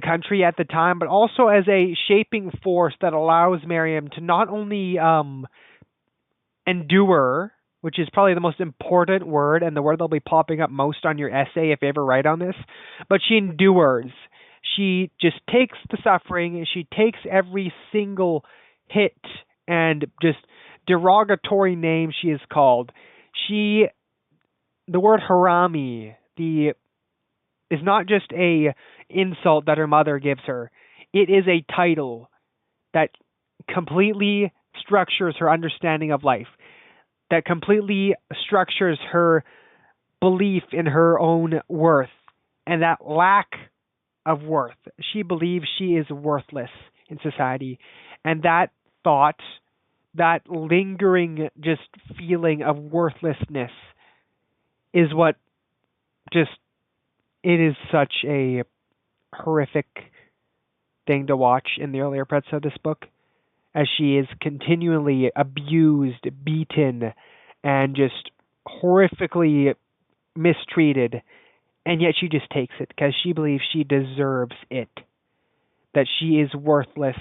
country at the time, but also as a shaping force that allows Miriam to not only endure, which is probably the most important word and the word that'll be popping up most on your essay if you ever write on this, but she endures. She just takes the suffering, and she takes every single hit and just derogatory name she is called. The word harami, is not just a insult that her mother gives her. It is a title that completely structures her understanding of life, that completely structures her belief in her own worth, and that lack of worth. She believes she is worthless in society, and that thought that lingering just feeling of worthlessness is what just, it is such a horrific thing to watch in the earlier parts of this book, as she is continually abused, beaten, and just horrifically mistreated, and yet she just takes it because she believes she deserves it, that she is worthless,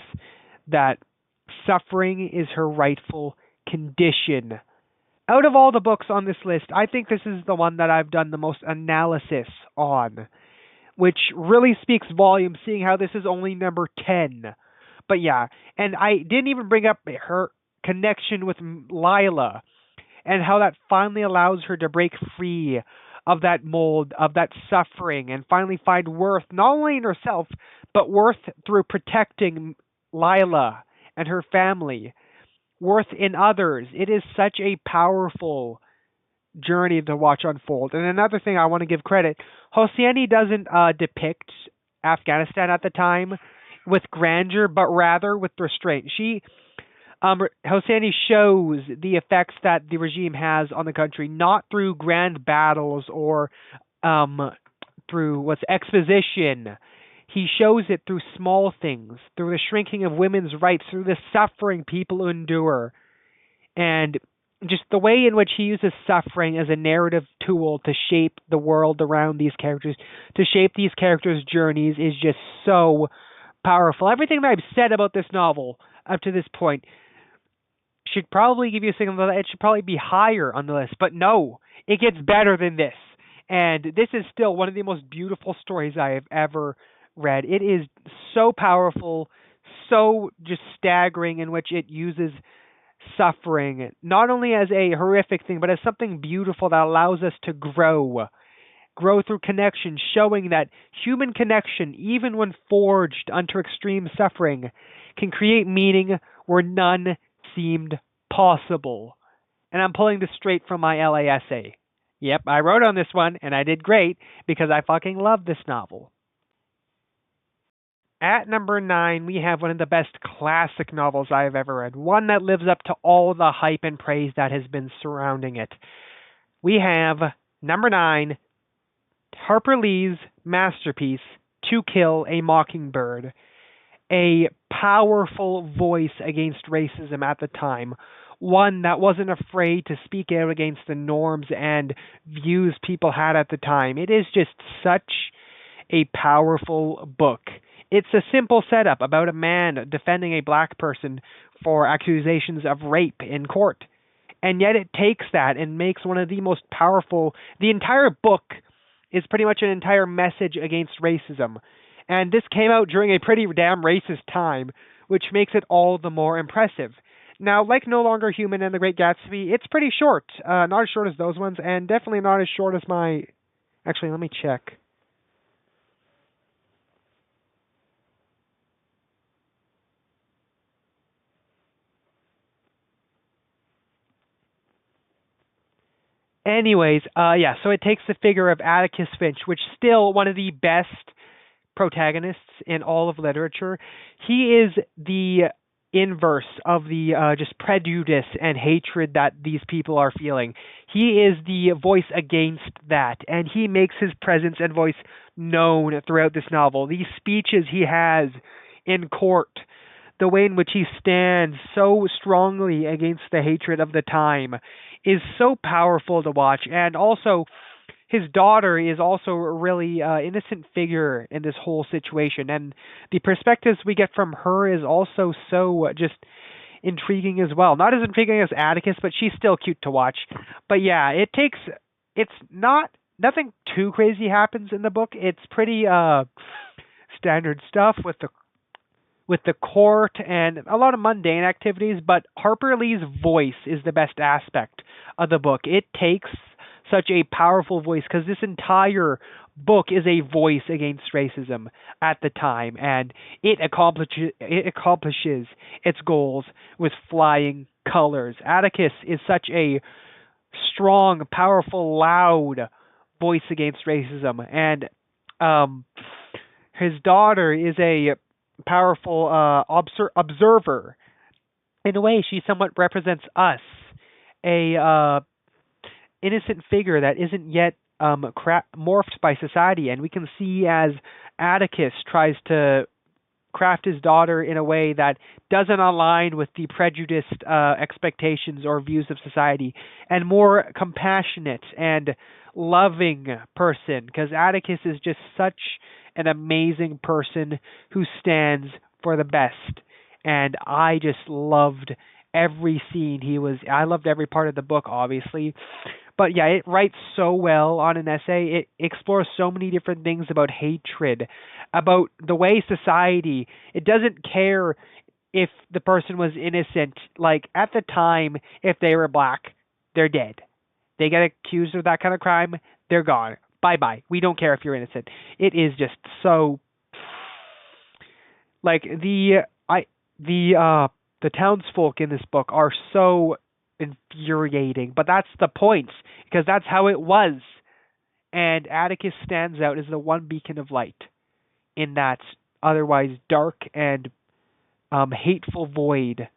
that suffering is her rightful condition. Out of all the books on this list, I think this is the one that I've done the most analysis on, which really speaks volumes seeing how this is only number 10. But yeah, and I didn't even bring up her connection with Lila and how that finally allows her to break free of that mold, of that suffering, and finally find worth not only in herself, but worth through protecting Lila and her family, worth in others. It is such a powerful journey to watch unfold. And another thing I want to give credit, Hosseini doesn't depict Afghanistan at the time with grandeur, but rather with restraint. Hosseini shows the effects that the regime has on the country, not through grand battles or through what's exposition. He shows it through small things, through the shrinking of women's rights, through the suffering people endure, and just the way in which he uses suffering as a narrative tool to shape the world around these characters, to shape these characters' journeys, is just so powerful. Everything that I've said about this novel up to this point should probably give you a signal that it should probably be higher on the list, but no, it gets better than this. And this is still one of the most beautiful stories I have ever read. It is so powerful, so just staggering, in which it uses suffering not only as a horrific thing, but as something beautiful that allows us to grow through connection, showing that human connection, even when forged under extreme suffering, can create meaning where none seemed possible. And I'm pulling this straight from my LA essay. Yep, I wrote on this one, and I did great because I fucking love this novel. At number 9, we have one of the best classic novels I have ever read, one that lives up to all the hype and praise that has been surrounding it. We have, number 9, Harper Lee's masterpiece, To Kill a Mockingbird, a powerful voice against racism at the time, one that wasn't afraid to speak out against the norms and views people had at the time. It is just such a powerful book. It's a simple setup about a man defending a black person for accusations of rape in court. And yet it takes that and makes one of the most powerful. The entire book is pretty much an entire message against racism. And this came out during a pretty damn racist time, which makes it all the more impressive. Now, like No Longer Human and The Great Gatsby, it's pretty short. Not as short as those ones, and definitely not as short as my... Actually, let me check. Anyways, so it takes the figure of Atticus Finch, which is still one of the best protagonists in all of literature. He is the inverse of the just prejudice and hatred that these people are feeling. He is the voice against that, and he makes his presence and voice known throughout this novel. These speeches he has in court, the way in which he stands so strongly against the hatred of the time, is so powerful to watch. And also, his daughter is also a really innocent figure in this whole situation, and the perspectives we get from her is also so just intriguing as well. Not as intriguing as Atticus, but she's still cute to watch. But yeah, it's not, nothing too crazy happens in the book. It's pretty standard stuff with the court and a lot of mundane activities, but Harper Lee's voice is the best aspect of the book. It takes such a powerful voice because this entire book is a voice against racism at the time, and it accomplishes its goals with flying colors. Atticus is such a strong, powerful, loud voice against racism, and his daughter is a powerful observer In a way, she somewhat represents us, a innocent figure that isn't yet morphed by society, and we can see as Atticus tries to craft his daughter in a way that doesn't align with the prejudiced expectations or views of society, and more compassionate and loving person, because Atticus is just such an amazing person who stands for the best. And I just loved every scene he was. I loved every part of the book, obviously, but yeah, it writes so well on an essay. It explores so many different things about hatred, about the way society, it doesn't care if the person was innocent. Like at the time, if they were black, they're dead. They get accused of that kind of crime, they're gone. Bye bye. We don't care if you're innocent. It is just so like the townsfolk in this book are so infuriating, but that's the point because that's how it was. And Atticus stands out as the one beacon of light in that otherwise dark and hateful void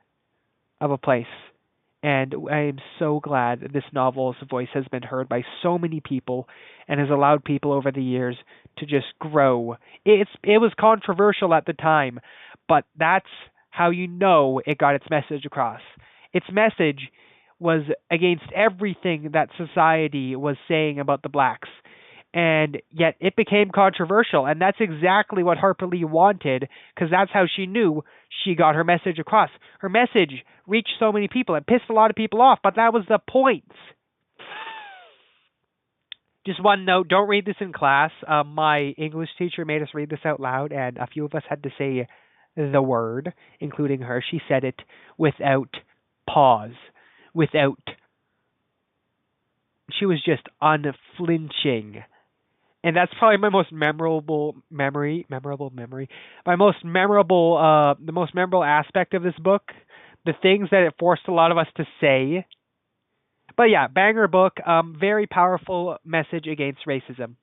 of a place. And I am so glad that this novel's voice has been heard by so many people and has allowed people over the years to just grow. It was controversial at the time, but that's how you know it got its message across. Its message was against everything that society was saying about the blacks. And yet it became controversial, and that's exactly what Harper Lee wanted, because that's how she knew she got her message across. Her message reached so many people. It pissed a lot of people off, but that was the point. Just one note, don't read this in class. My English teacher made us read this out loud, and a few of us had to say the word, including her. She said it without pause, without. She was just unflinching. And that's probably my most memorable memory. My most memorable, the most memorable aspect of this book. The things that it forced a lot of us to say. But yeah, banger book. Very powerful message against racism.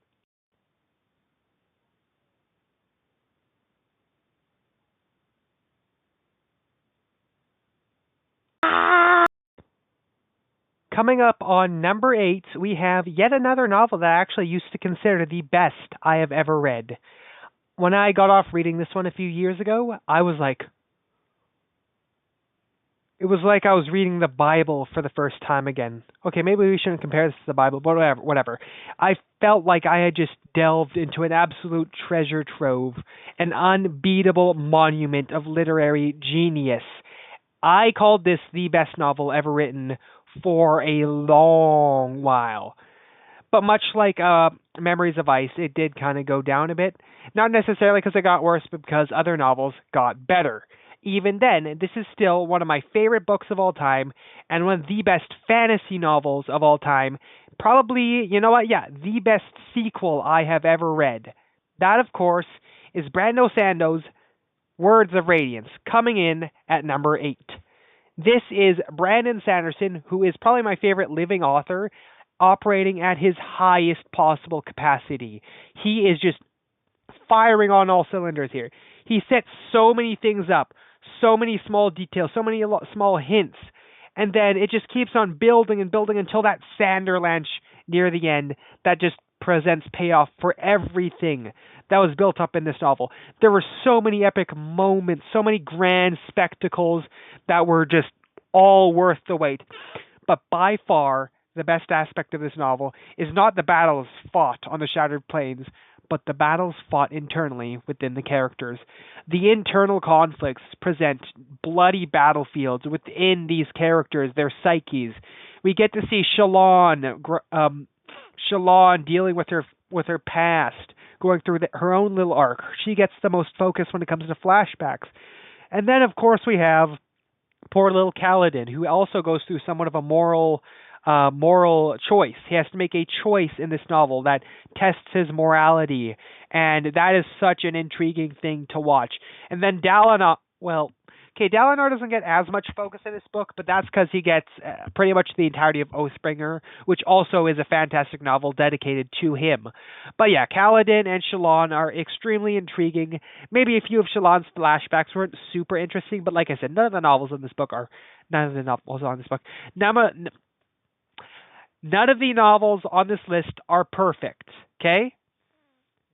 Coming up on number 8, we have yet another novel that I actually used to consider the best I have ever read. When I got off reading this one a few years ago, I was like, it was like I was reading the Bible for the first time again. Okay, maybe we shouldn't compare this to the Bible, but whatever. I felt like I had just delved into an absolute treasure trove, an unbeatable monument of literary genius. I called this the best novel ever written for a long while. But much like Memories of Ice, it did kind of go down a bit. Not necessarily because it got worse, but because other novels got better. Even then, this is still one of my favorite books of all time, and one of the best fantasy novels of all time. Probably, you know what? Yeah, the best sequel I have ever read. That, of course, is Brando Sando's Words of Radiance, coming in at number 8. This is Brandon Sanderson, who is probably my favorite living author, operating at his highest possible capacity. He is just firing on all cylinders here. He sets so many things up, so many small details, so many small hints, and then it just keeps on building and building until that Sanderlanche near the end that just presents payoff for everything that was built up in this novel. There were so many epic moments, so many grand spectacles that were just all worth the wait. But by far, the best aspect of this novel is not the battles fought on the Shattered Plains, but the battles fought internally within the characters. The internal conflicts present bloody battlefields within these characters, their psyches. We get to see Shalon dealing with her past, going through her own little arc. She gets the most focus when it comes to flashbacks. And then, of course, we have poor little Kaladin, who also goes through somewhat of a moral choice. He has to make a choice in this novel that tests his morality, and that is such an intriguing thing to watch. And then Okay, Dalinar doesn't get as much focus in this book, but that's because he gets pretty much the entirety of Oathbringer, which also is a fantastic novel dedicated to him. But yeah, Kaladin and Shallan are extremely intriguing. Maybe a few of Shallan's flashbacks weren't super interesting, but like I said, none of the novels on this book are none of the novels on this book. None of the novels on this list are perfect. Okay,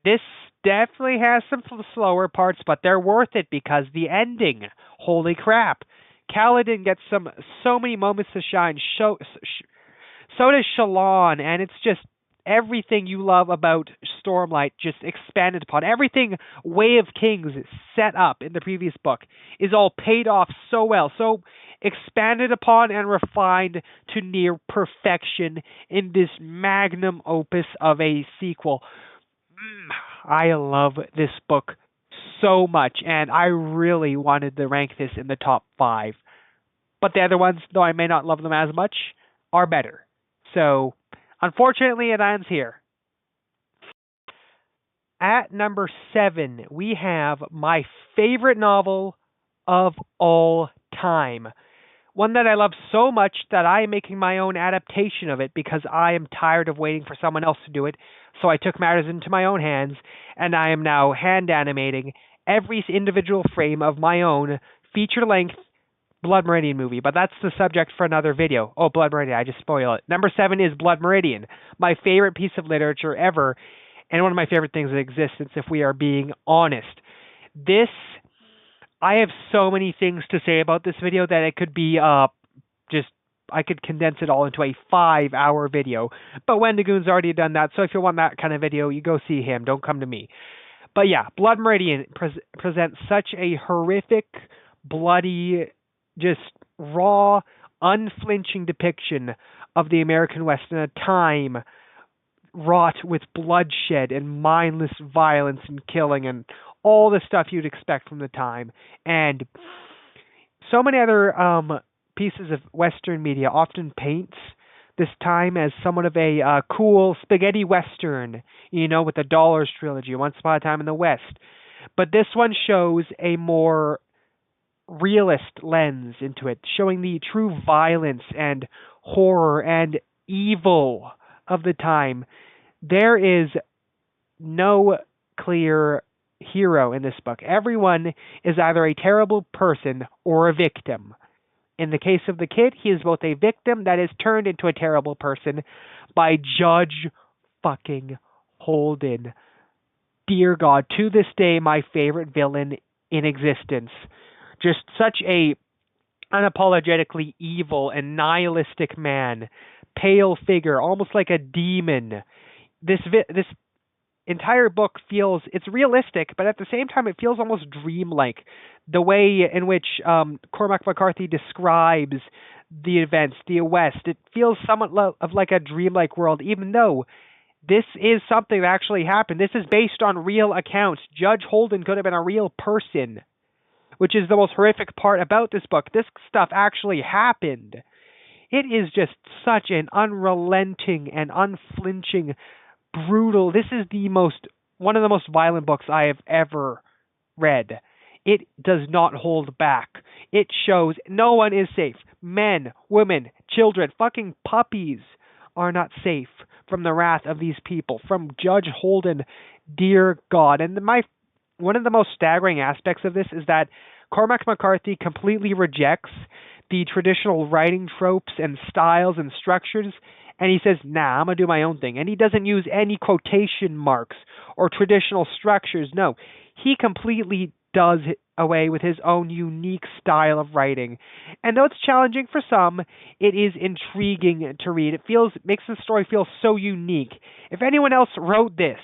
this definitely has some slower parts, but they're worth it because the ending. Holy crap. Kaladin gets so many moments to shine. So does Shallan, and it's just everything you love about Stormlight just expanded upon. Everything Way of Kings set up in the previous book is all paid off so well, so expanded upon and refined to near perfection in this magnum opus of a sequel. I love this book so much, and I really wanted to rank this in the top 5. But the other ones, though I may not love them as much, are better. So, unfortunately, it ends here. At number 7, we have my favorite novel of all time. One that I love so much that I am making my own adaptation of it because I am tired of waiting for someone else to do it. So I took matters into my own hands, and I am now hand animating every individual frame of my own feature-length Blood Meridian movie. But that's the subject for another video. Oh, Blood Meridian, I just spoiled it. Number 7 is Blood Meridian, my favorite piece of literature ever, and one of my favorite things in existence, if we are being honest. I have so many things to say about this video that it could be I could condense it all into a 5-hour video. But Wendigoon's already done that, so if you want that kind of video, you go see him. Don't come to me. But yeah, Blood Meridian presents such a horrific, bloody, just raw, unflinching depiction of the American West in a time wrought with bloodshed and mindless violence and killing and all the stuff you'd expect from the time. And so many other pieces of Western media often paints this time as somewhat of a cool spaghetti Western, with the Dollars trilogy, Once Upon a Time in the West. But this one shows a more realist lens into it, showing the true violence and horror and evil of the time. There is no clear hero in this book. Everyone is either a terrible person or a victim. In the case of the kid, he is both a victim that is turned into a terrible person by Judge fucking Holden. Dear God, to this day, my favorite villain in existence. Just such a unapologetically evil and nihilistic man. Pale figure, almost like a demon. This entire book it's realistic, but at the same time it feels almost dreamlike. The way in which Cormac McCarthy describes the events, the West, it feels somewhat of like a dreamlike world, even though this is something that actually happened. This is based on real accounts. Judge Holden could have been a real person, which is the most horrific part about this book. This stuff actually happened. It is just such an unrelenting and unflinching, brutal. This is one of the most violent books I have ever read. It does not hold back. It shows no one is safe. Men, women, children, fucking puppies are not safe from the wrath of these people, from Judge Holden. Dear God. And one of the most staggering aspects of this is that Cormac McCarthy completely rejects the traditional writing tropes and styles and structures, and he says, nah, I'm going to do my own thing. And he doesn't use any quotation marks or traditional structures. No, he completely does away with his own unique style of writing. And though it's challenging for some, it is intriguing to read. It makes the story feel so unique. If anyone else wrote this,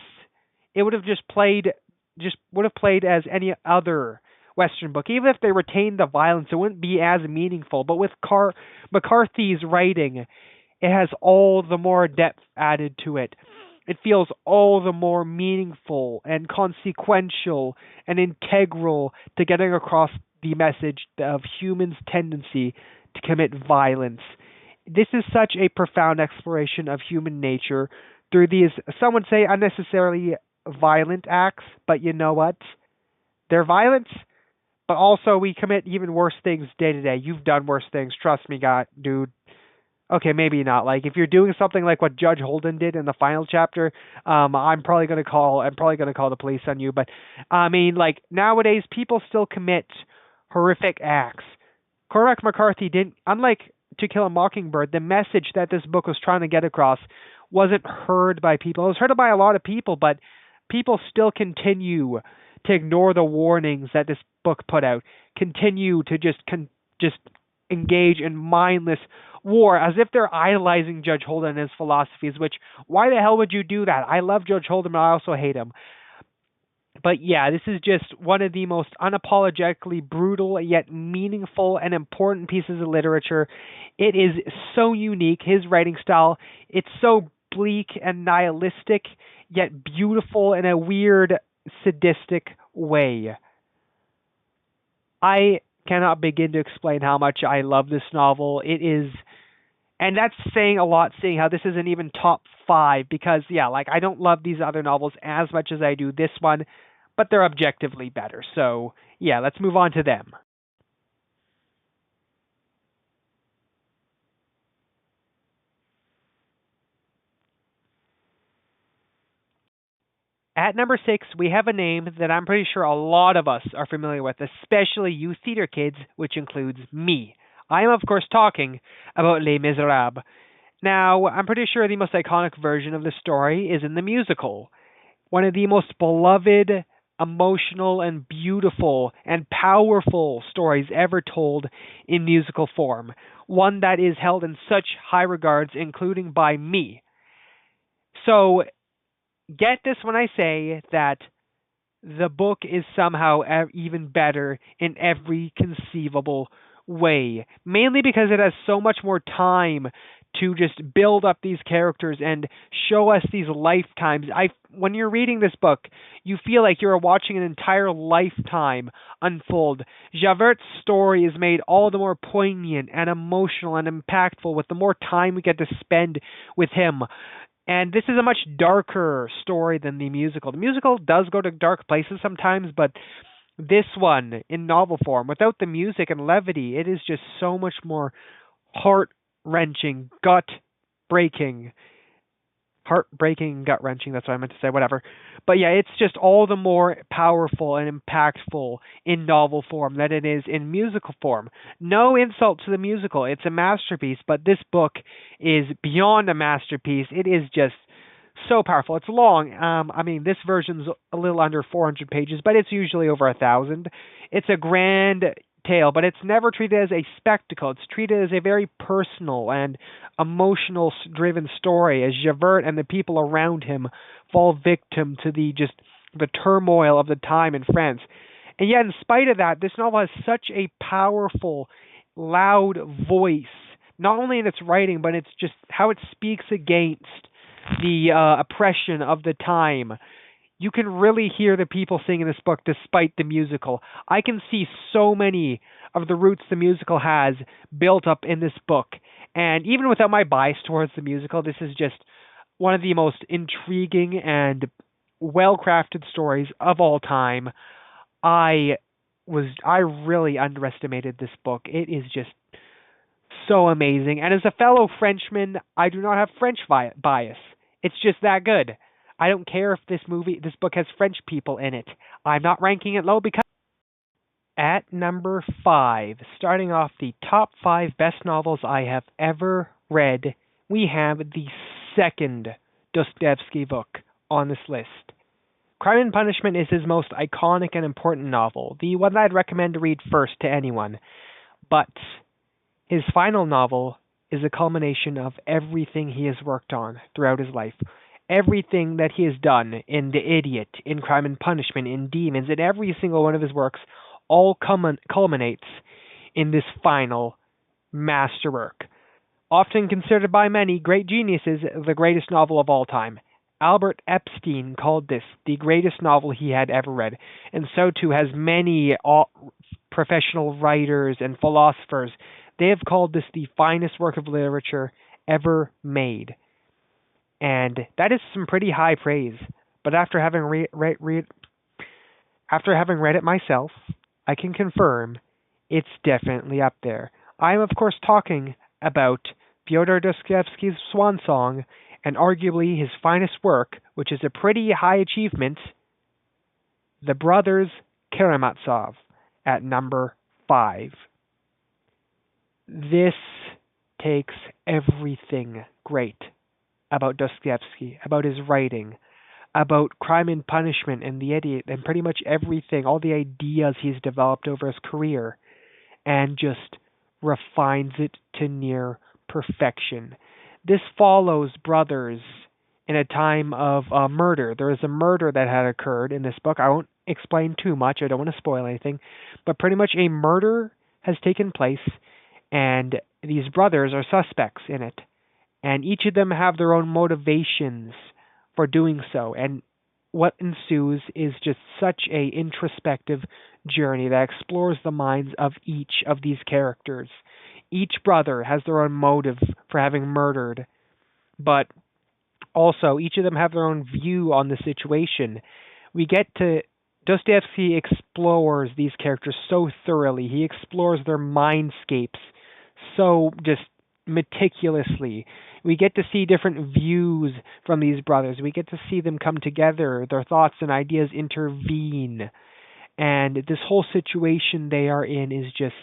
it would have played as any other Western book. Even if they retained the violence, it wouldn't be as meaningful. But with McCarthy's writing, it has all the more depth added to it. It feels all the more meaningful and consequential and integral to getting across the message of humans' tendency to commit violence. This is such a profound exploration of human nature through these, some would say, unnecessarily violent acts, but you know what? They're violent, but also we commit even worse things day to day. You've done worse things, trust me, God, dude. Okay, maybe not. Like if you're doing something like what Judge Holden did in the final chapter, I'm probably gonna call the police on you. But I mean, like nowadays, people still commit horrific acts. Cormac McCarthy didn't, unlike To Kill a Mockingbird, the message that this book was trying to get across wasn't heard by people. It was heard by a lot of people, but people still continue to ignore the warnings that this book put out. Continue to just engage in mindless war as if they're idolizing Judge Holden and his philosophies, which why the hell would you do that? I love Judge Holden, but I also hate him. But yeah, this is just one of the most unapologetically brutal yet meaningful and important pieces of literature. It is so unique, his writing style. It's so bleak and nihilistic, yet beautiful in a weird, sadistic way. I cannot begin to explain how much I love this novel. It is, and that's saying a lot, seeing how this isn't even top 5, because, yeah, like, I don't love these other novels as much as I do this one, but they're objectively better. So, yeah, let's move on to them. At number 6, we have a name that I'm pretty sure a lot of us are familiar with, especially you theater kids, which includes me. I am, of course, talking about Les Miserables. Now, I'm pretty sure the most iconic version of the story is in the musical. One of the most beloved, emotional, and beautiful and powerful stories ever told in musical form. One that is held in such high regards, including by me. So, get this when I say that the book is somehow even better in every conceivable way. Mainly because it has so much more time to just build up these characters and show us these lifetimes. When you're reading this book, you feel like you're watching an entire lifetime unfold. Javert's story is made all the more poignant and emotional and impactful with the more time we get to spend with him. And this is a much darker story than the musical. The musical does go to dark places sometimes, but this one, in novel form, without the music and levity, it is just so much more heart-wrenching, gut-breaking. Heart-breaking, gut-wrenching, that's what I meant to say, whatever. But yeah, it's just all the more powerful and impactful in novel form than it is in musical form. No insult to the musical, it's a masterpiece, but this book is beyond a masterpiece. It is just so powerful. It's long. I mean, this version's a little under 400 pages, but it's usually over 1,000. It's a grand tale, but it's never treated as a spectacle. It's treated as a very personal and emotional driven story as Javert and the people around him fall victim to the turmoil of the time in France. And yet, in spite of that, this novel has such a powerful, loud voice, not only in its writing, but it's just how it speaks against the oppression of the time. You can really hear the people singing this book despite the musical. I can see so many of the roots the musical has built up in this book. And even without my bias towards the musical, this is just one of the most intriguing and well-crafted stories of all time. I really underestimated this book. It is just so amazing. And as a fellow Frenchman, I do not have French bias. It's just that good. I don't care if this book has French people in it. I'm not ranking it low because at number 5, starting off the top 5 best novels I have ever read, we have the second Dostoevsky book on this list. Crime and Punishment is his most iconic and important novel, the one I'd recommend to read first to anyone. But his final novel is a culmination of everything he has worked on throughout his life. Everything that he has done in The Idiot, in Crime and Punishment, in Demons, in every single one of his works, all culminates in this final masterwork. Often considered by many great geniuses the greatest novel of all time. Albert Epstein called this the greatest novel he had ever read, and so too has many professional writers and philosophers. They have called this the finest work of literature ever made. And that is some pretty high praise. But after having read it myself, I can confirm it's definitely up there. I am, of course, talking about Fyodor Dostoevsky's swan song and arguably his finest work, which is a pretty high achievement, The Brothers Karamazov, at number 5. This takes everything great about Dostoevsky, about his writing, about Crime and Punishment and The Idiot, and pretty much everything, all the ideas he's developed over his career, and just refines it to near perfection. This follows brothers in a time of murder. There is a murder that had occurred in this book. I won't explain too much. I don't want to spoil anything. But pretty much a murder has taken place, and these brothers are suspects in it. And each of them have their own motivations for doing so. And what ensues is just such a introspective journey that explores the minds of each of these characters. Each brother has their own motive for having murdered, but also each of them have their own view on the situation. We get to Dostoevsky explores these characters so thoroughly. He explores their mindscapes so just meticulously. We get to see different views from these brothers. We get to see them come together, their thoughts and ideas intervene. And this whole situation they are in is just,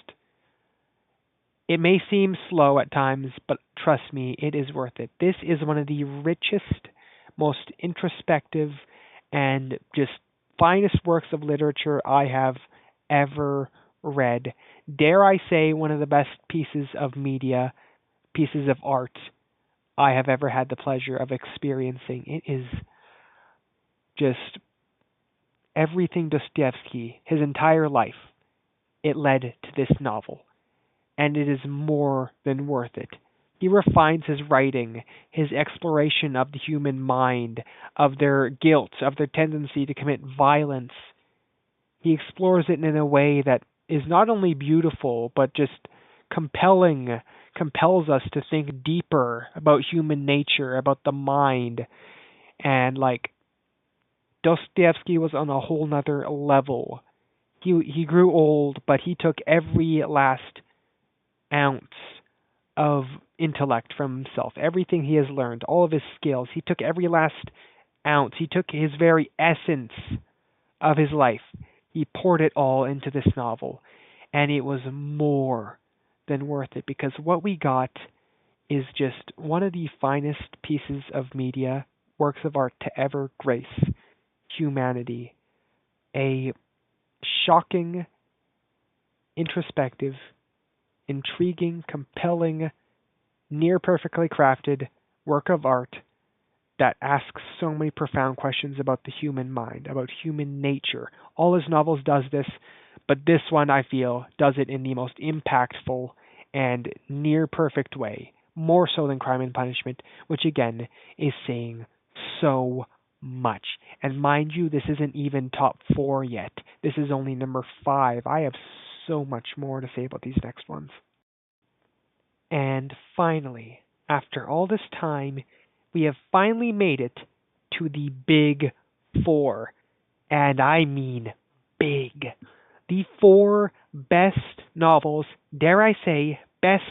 it may seem slow at times, but trust me, it is worth it. This is one of the richest, most introspective, and just finest works of literature I have ever read. Dare I say, one of the best pieces of media, pieces of art I have ever had the pleasure of experiencing. It is just everything Dostoevsky, his entire life, it led to this novel. And it is more than worth it. He refines his writing, his exploration of the human mind, of their guilt, of their tendency to commit violence. He explores it in a way that is not only beautiful, but just compels us to think deeper about human nature, about the mind. And Dostoevsky was on a whole nother level. He grew old, but he took every last ounce of intellect from himself, everything he has learned, all of his skills. He took every last ounce. He took his very essence of his life. He poured it all into this novel, and it was more than worth it, because what we got is just one of the finest pieces of media, works of art to ever grace humanity. A shocking, introspective, intriguing, compelling, near perfectly crafted work of art that asks so many profound questions about the human mind, about human nature. All his novels does this, but this one, I feel, does it in the most impactful and near perfect way, more so than Crime and Punishment, which again is saying so much. And mind you, this isn't even top 4 yet. This is only number 5. I have so much more to say about these next ones. And finally, after all this time, we have finally made it to the big 4. And I mean big. The 4 best novels, dare I say, best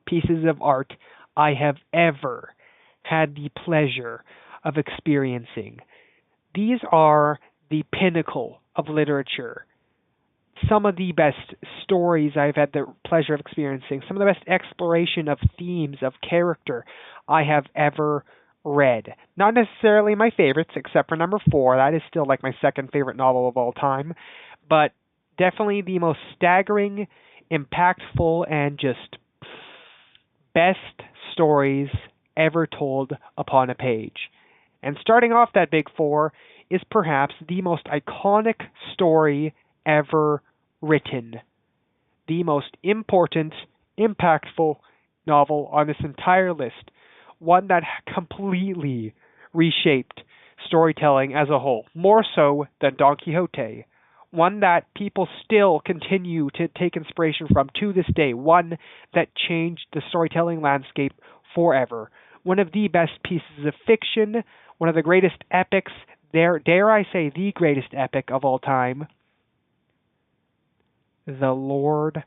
pieces of art I have ever had the pleasure of experiencing. These are the pinnacle of literature. Some of the best stories I've had the pleasure of experiencing, some of the best exploration of themes, of character I have ever read. Not necessarily my favorites, except for number 4. That is still like my second favorite novel of all time. But definitely the most staggering, impactful, and just best stories ever told upon a page. And starting off that big 4 is perhaps the most iconic story ever written. The most important, impactful novel on this entire list. One that completely reshaped storytelling as a whole, more so than Don Quixote. One that people still continue to take inspiration from to this day. One that changed the storytelling landscape forever. One of the best pieces of fiction, one of the greatest epics, dare I say the greatest epic of all time. The Lord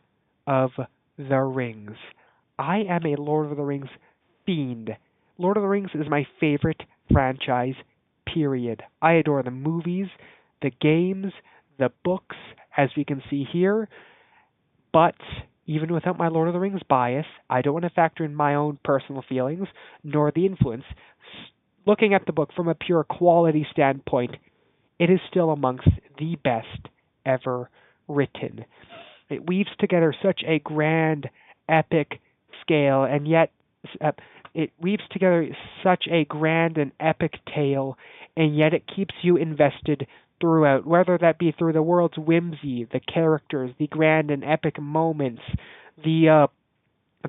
of the Rings. I am a Lord of the Rings fiend. Lord of the Rings is my favorite franchise, period. I adore the movies, the games, the books, as we can see here, but even without my Lord of the Rings bias, I don't want to factor in my own personal feelings, nor the influence. Looking at the book from a pure quality standpoint, it is still amongst the best ever written. It weaves together such a grand, epic scale, and yet it weaves together such a grand and epic tale, and yet it keeps you invested throughout, whether that be through the world's whimsy, the characters, the grand and epic moments, the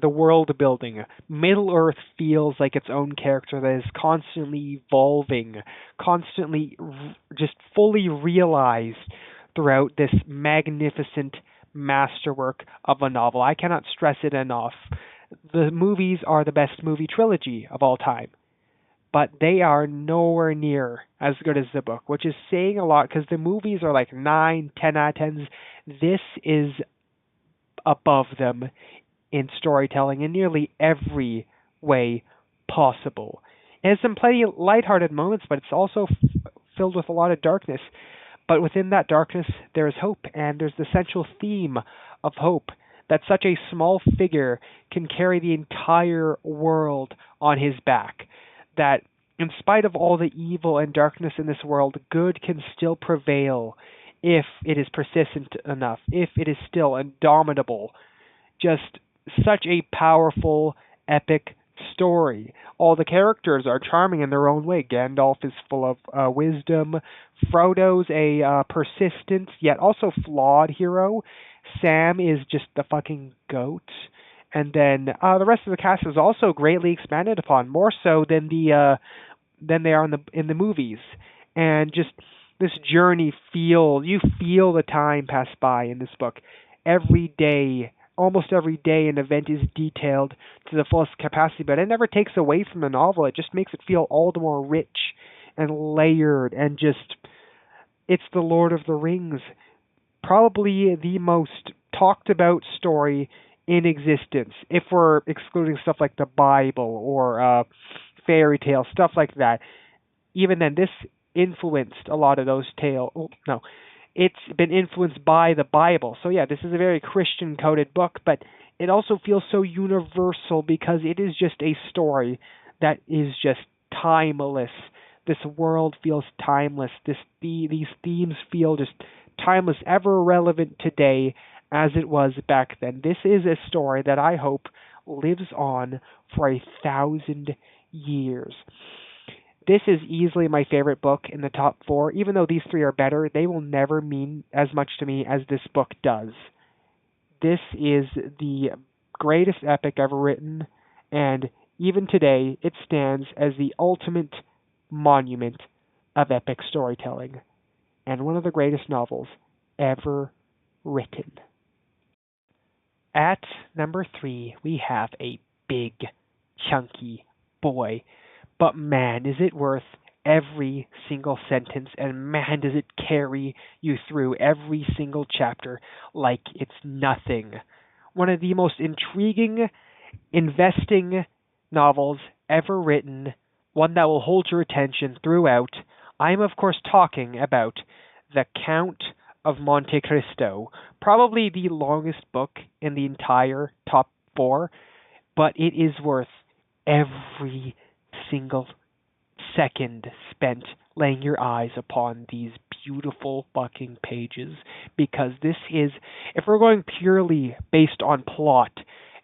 world building. Middle Earth feels like its own character that is constantly evolving, constantly just fully realized throughout this magnificent masterwork of a novel. I cannot stress it enough. The movies are the best movie trilogy of all time, but they are nowhere near as good as the book, which is saying a lot because the movies are like 9, 10 out of 10s. This is above them in storytelling in nearly every way possible. It has some plenty of lighthearted moments, but it's also filled with a lot of darkness. But within that darkness, there is hope, and there's the central theme of hope that such a small figure can carry the entire world on his back. That in spite of all the evil and darkness in this world, good can still prevail if it is persistent enough, if it is still indomitable. Just such a powerful, epic story. All the characters are charming in their own way. Gandalf is full of wisdom. Frodo's a persistent yet also flawed hero. Sam is just the fucking goat. And then the rest of the cast is also greatly expanded upon, more so than than they are in the movies. And just this journey you feel the time pass by in this book. Every day, almost every day, an event is detailed to the fullest capacity, but it never takes away from the novel. It just makes it feel all the more rich and layered, and just, it's the Lord of the Rings. Probably the most talked about story in existence, if we're excluding stuff like the Bible or fairy tales, stuff like that. Even then, this influenced a lot of those tales. No, it's been influenced by the Bible. So yeah, this is a very Christian-coded book, but it also feels so universal because it is just a story that is just timeless. This world feels timeless. These themes feel just timeless, ever relevant today as it was back then. This is a story that I hope lives on for 1,000 years. This is easily my favorite book in the top 4. Even though these 3 are better, they will never mean as much to me as this book does. This is the greatest epic ever written, and even today, it stands as the ultimate monument of epic storytelling, and one of the greatest novels ever written. At number 3, we have a big, chunky boy. But man, is it worth every single sentence, and man, does it carry you through every single chapter like it's nothing. One of the most intriguing, investing novels ever written, one that will hold your attention throughout. I am, of course, talking about The Count of Monte Cristo, probably the longest book in the entire top 4, but it is worth every single second spent laying your eyes upon these beautiful fucking pages, because this is, if we're going purely based on plot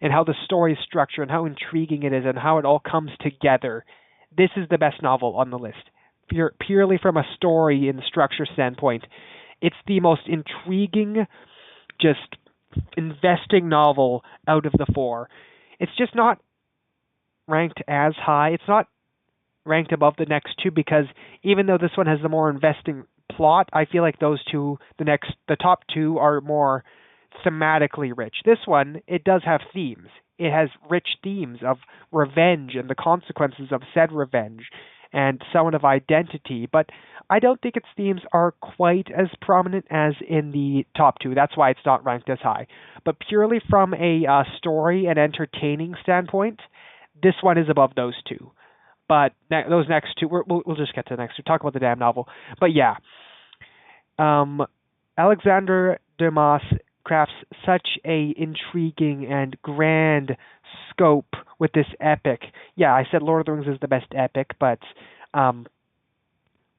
and how the story is structured and how intriguing it is and how it all comes together, this is the best novel on the list. Purely from a story and structure standpoint, it's the most intriguing, just investing novel out of the 4. It's just not ranked as high. It's not ranked above the next 2 because even though this one has the more investing plot, I feel like those 2, the top 2 are more thematically rich. This one, it does have themes. It has rich themes of revenge and the consequences of said revenge, and somewhat of identity, but I don't think its themes are quite as prominent as in the top two. That's why it's not ranked as high. But purely from a story and entertaining standpoint, this one is above those two. But those next two, we'll just get to the next two. Talk about the damn novel. But yeah, Alexander Dumas crafts such a intriguing and grand scope with this epic. Yeah, I said Lord of the Rings is the best epic, but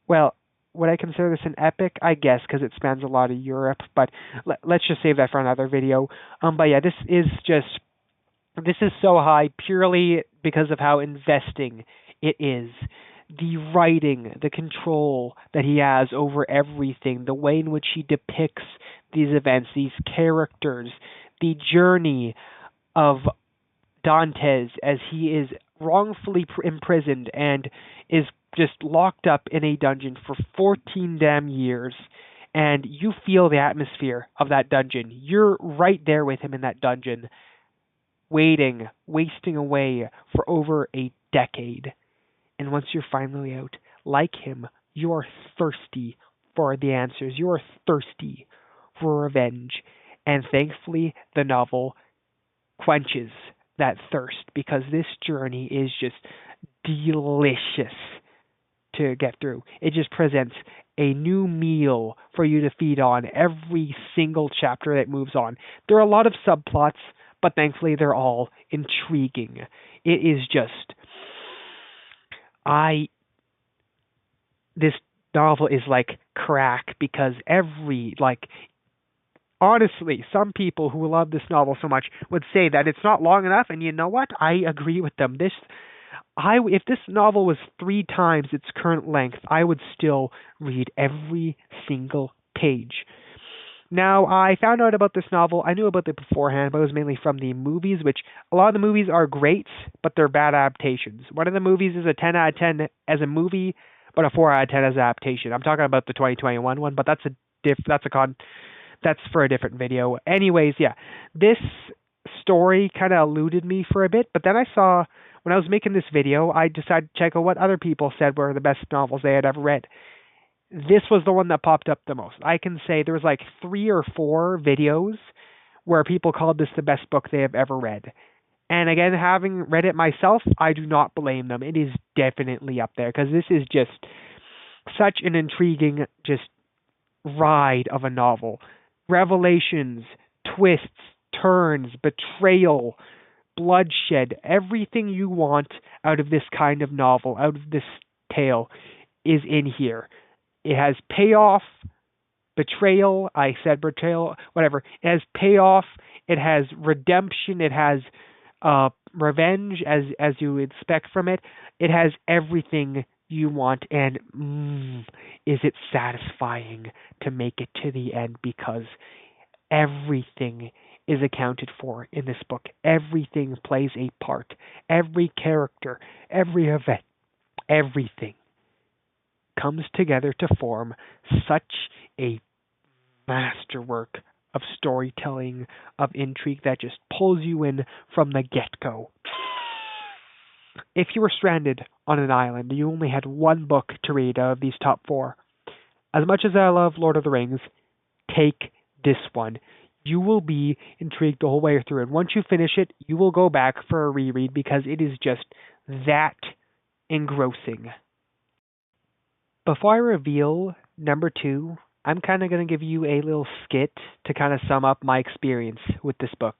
well, would I consider this an epic? I guess because it spans a lot of Europe, but let's just save that for another video. But yeah, this is so high purely because of how investing it is. The writing, the control that he has over everything, the way in which he depicts these events, these characters, the journey of Dantes as he is wrongfully imprisoned and is just locked up in a dungeon for 14 damn years, and you feel the atmosphere of that dungeon. You're right there with him in that dungeon, waiting, wasting away for over a decade. And once you're finally out, like him, you're thirsty for the answers. You're thirsty for revenge. And thankfully, the novel quenches that thirst because this journey is just delicious to get through. It just presents a new meal for you to feed on every single chapter that moves on. There are a lot of subplots, but thankfully they're all intriguing. It is just this novel is like crack because honestly, some people who love this novel so much would say that it's not long enough, and you know what? I agree with them. If this novel was 3 times its current length, I would still read every single page. Now, I found out about this novel. I knew about it beforehand, but it was mainly from the movies, which a lot of the movies are great, but they're bad adaptations. One of the movies is a 10 out of 10 as a movie, but a 4 out of 10 as an adaptation. I'm talking about the 2021 one, but that's for a different video. Anyways, yeah, this story kind of eluded me for a bit, but then I saw, when I was making this video, I decided to check out what other people said were the best novels they had ever read. This was the one that popped up the most. I can say there was like 3 or 4 videos where people called this the best book they have ever read. And again, having read it myself, I do not blame them. It is definitely up there because this is just such an intriguing just ride of a novel. Revelations, twists, turns, betrayal, bloodshed, everything you want out of this kind of novel, out of this tale, is in here. It has payoff, betrayal, I said betrayal, whatever. It has payoff, it has redemption, it has revenge, as you would expect from it. It has everything you want, and is it satisfying to make it to the end, because everything is accounted for in this book. Everything plays a part. Every character, every event, everything comes together to form such a masterwork of storytelling, of intrigue that just pulls you in from the get-go. If you were stranded on an island, you only had one book to read out of these top 4. As much as I love Lord of the Rings, take this one. You will be intrigued the whole way through, and once you finish it, you will go back for a reread because it is just that engrossing. Before I reveal number 2, I'm kind of going to give you a little skit to kind of sum up my experience with this book.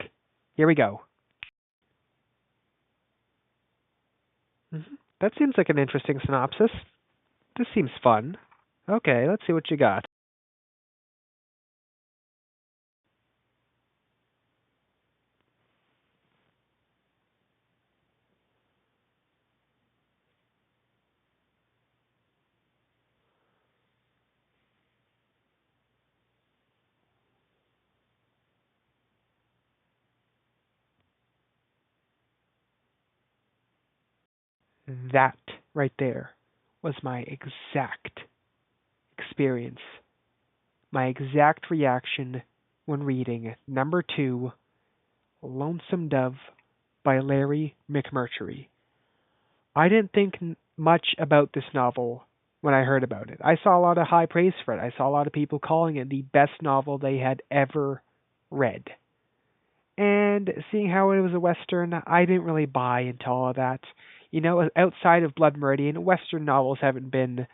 Here we go. That seems like an interesting synopsis. This seems fun. Okay, let's see what you got. That right there was my exact experience, my exact reaction when reading number 2, Lonesome Dove by Larry McMurtry. I didn't think much about this novel when I heard about it. I saw a lot of high praise for it. I saw a lot of people calling it the best novel they had ever read. And seeing how it was a Western, I didn't really buy into all of that. You know, outside of Blood Meridian, Western novels haven't been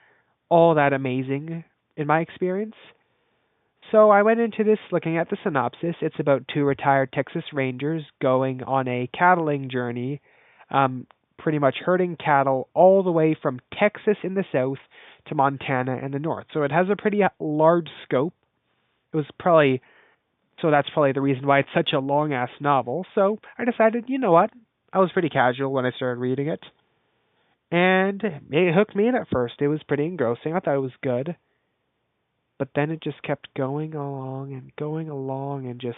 all that amazing in my experience. So I went into this looking at the synopsis. It's about two retired Texas Rangers going on a cattling journey, pretty much herding cattle all the way from Texas in the south to Montana in the north. So it has a pretty large scope. It was probably so that's probably the reason why it's such a long ass novel. So I decided, you know what? I was pretty casual when I started reading it. And it hooked me in at first. It was pretty engrossing. I thought it was good. But then it just kept going along and just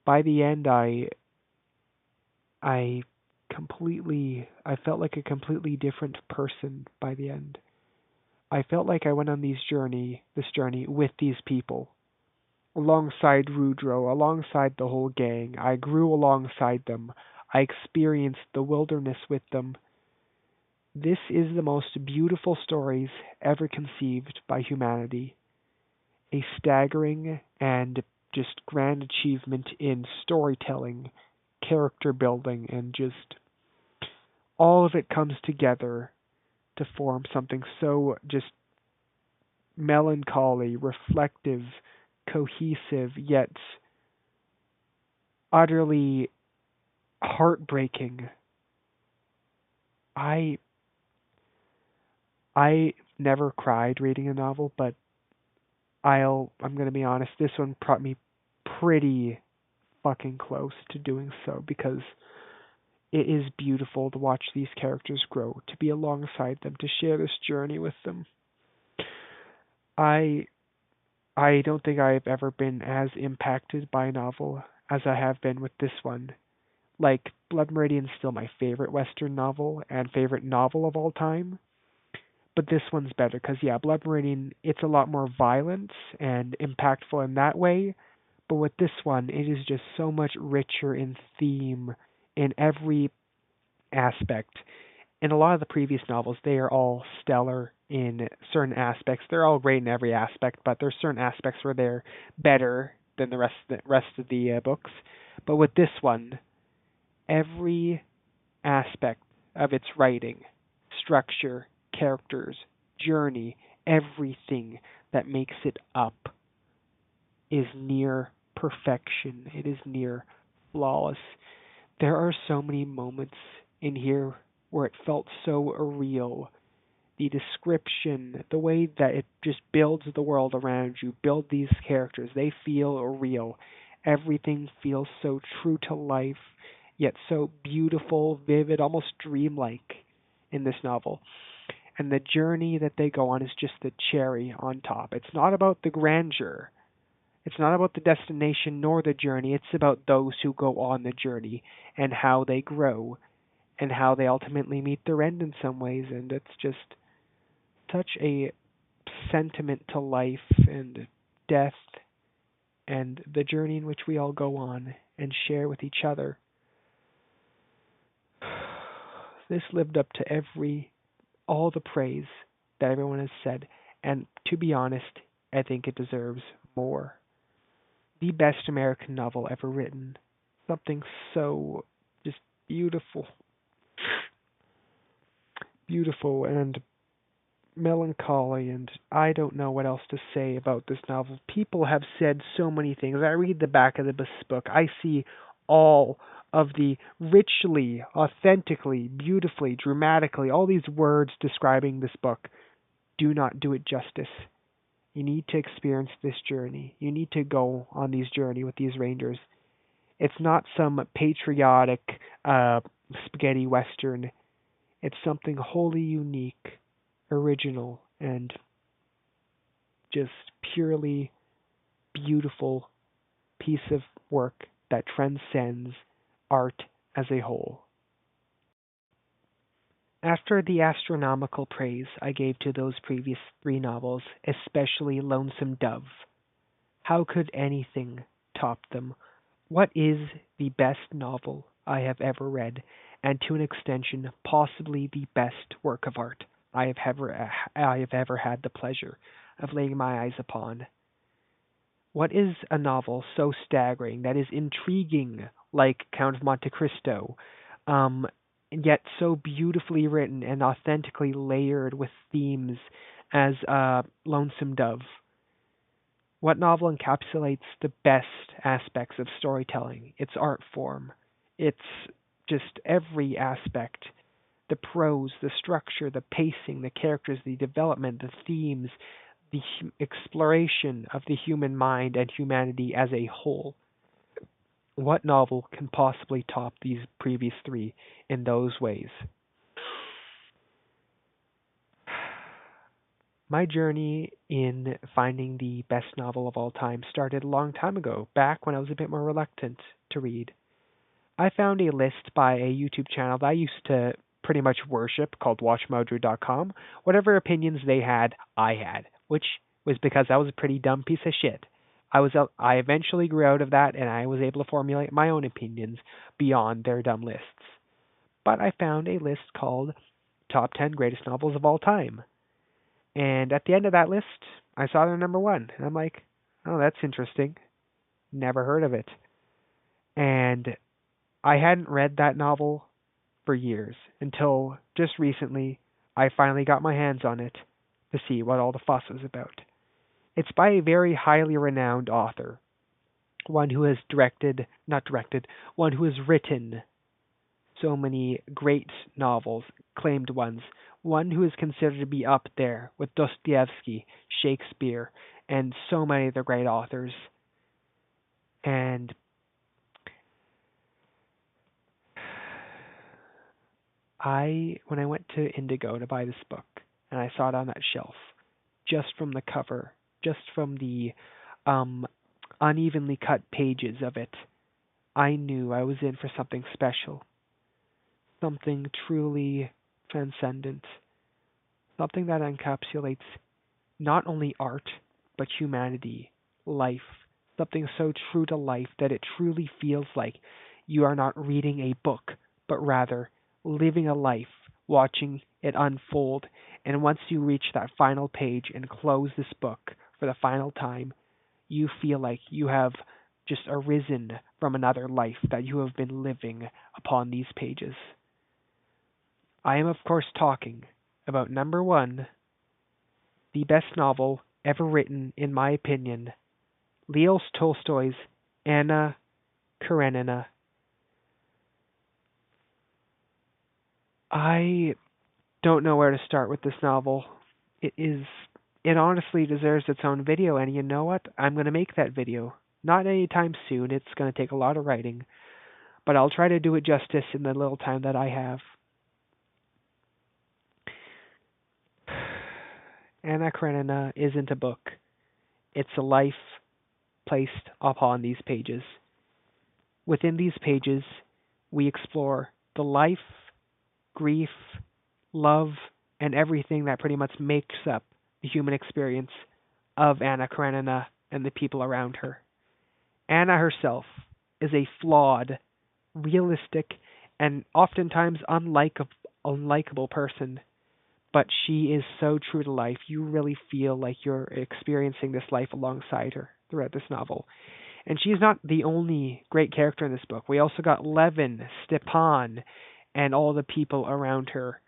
by the end I I felt like a completely different person by the end. I felt like I went on this journey with these people, alongside Rudro, alongside the whole gang. I grew alongside them. I experienced the wilderness with them. This is the most beautiful stories ever conceived by humanity. A staggering and just grand achievement in storytelling, character building, and just all of it comes together to form something so just melancholy, reflective, cohesive, yet utterly heartbreaking. I I never cried reading a novel, but I'm gonna be honest, this one brought me pretty fucking close to doing so because it is beautiful to watch these characters grow, to be alongside them, to share this journey with them. I I don't think I've ever been as impacted by a novel as I have been with this one. Like Blood Meridian is still my favorite Western novel and favorite novel of all time, but this one's better because yeah, Blood Meridian it's a lot more violent and impactful in that way, but with this one it is just so much richer in theme in every aspect. In a lot of the previous novels, they are all stellar in certain aspects. They're all great in every aspect, but there's certain aspects where they're better than the rest of the books. But with this one, every aspect of its writing, structure, characters, journey, everything that makes it up is near perfection. It is near flawless. There are so many moments in here where it felt so real. The description, the way that it just builds the world around you, build these characters, they feel real. Everything feels so true to life, yet so beautiful, vivid, almost dreamlike in this novel. And the journey that they go on is just the cherry on top. It's not about the grandeur. It's not about the destination nor the journey. It's about those who go on the journey and how they grow and how they ultimately meet their end in some ways. And it's just such a sentiment to life and death and the journey in which we all go on and share with each other. This lived up to all the praise that everyone has said, and to be honest, I think it deserves more. The best American novel ever written. Something so just beautiful. Beautiful and melancholy, and I don't know what else to say about this novel. People have said so many things. I read the back of this book. I see all of the richly, authentically, beautifully, dramatically, all these words describing this book do not do it justice. You need to experience this journey. You need to go on these journey with these rangers. It's not some patriotic spaghetti western. It's something wholly unique, original, and just purely beautiful piece of work that transcends art as a whole. After the astronomical praise I gave to those previous three novels, especially Lonesome Dove, how could anything top them? What is the best novel I have ever read, and to an extension, possibly the best work of art I have ever had the pleasure of laying my eyes upon. What is a novel so staggering that is intriguing, like Count of Monte Cristo, um, and yet so beautifully written and authentically layered with themes as Lonesome Dove? What novel encapsulates the best aspects of storytelling? Its art form, its just every aspect, the prose, the structure, the pacing, the characters, the development, the themes, the exploration of the human mind and humanity as a whole. What novel can possibly top these previous three in those ways? My journey in finding the best novel of all time started a long time ago, back when I was a bit more reluctant to read. I found a list by a YouTube channel that I used to pretty much worship called WatchMojo.com. Whatever opinions they had, I had, which was because I was a pretty dumb piece of shit. I eventually grew out of that and I was able to formulate my own opinions beyond their dumb lists. But I found a list called Top 10 Greatest Novels of All Time. And at the end of that list, I saw their number one. And I'm like, oh, that's interesting. Never heard of it. And I hadn't read that novel for years until just recently I finally got my hands on it to see what all the fuss was about. It's by a very highly renowned author, one who has one who has written so many great novels, acclaimed ones, one who is considered to be up there with Dostoevsky, Shakespeare, and so many other great authors. And when I went to Indigo to buy this book, and I saw it on that shelf, just from the cover, just from the unevenly cut pages of it, I knew I was in for something special, something truly transcendent, something that encapsulates not only art, but humanity, life, something so true to life that it truly feels like you are not reading a book, but rather living a life, watching it unfold. And once you reach that final page and close this book for the final time, you feel like you have just arisen from another life that you have been living upon these pages. I am, of course, talking about number one, the best novel ever written, in my opinion, Leo Tolstoy's Anna Karenina. I don't know where to start with this novel. It honestly deserves its own video, and you know what? I'm going to make that video. Not anytime soon, it's going to take a lot of writing, but I'll try to do it justice in the little time that I have. Anna Karenina isn't a book. It's a life placed upon these pages. Within these pages, we explore the life, grief, love, and everything that pretty much makes up the human experience of Anna Karenina and the people around her. Anna herself is a flawed, realistic, and oftentimes unlikable person, but she is so true to life. You really feel like you're experiencing this life alongside her throughout this novel. And she's not the only great character in this book. We also got Levin, Stepan, and all the people around her.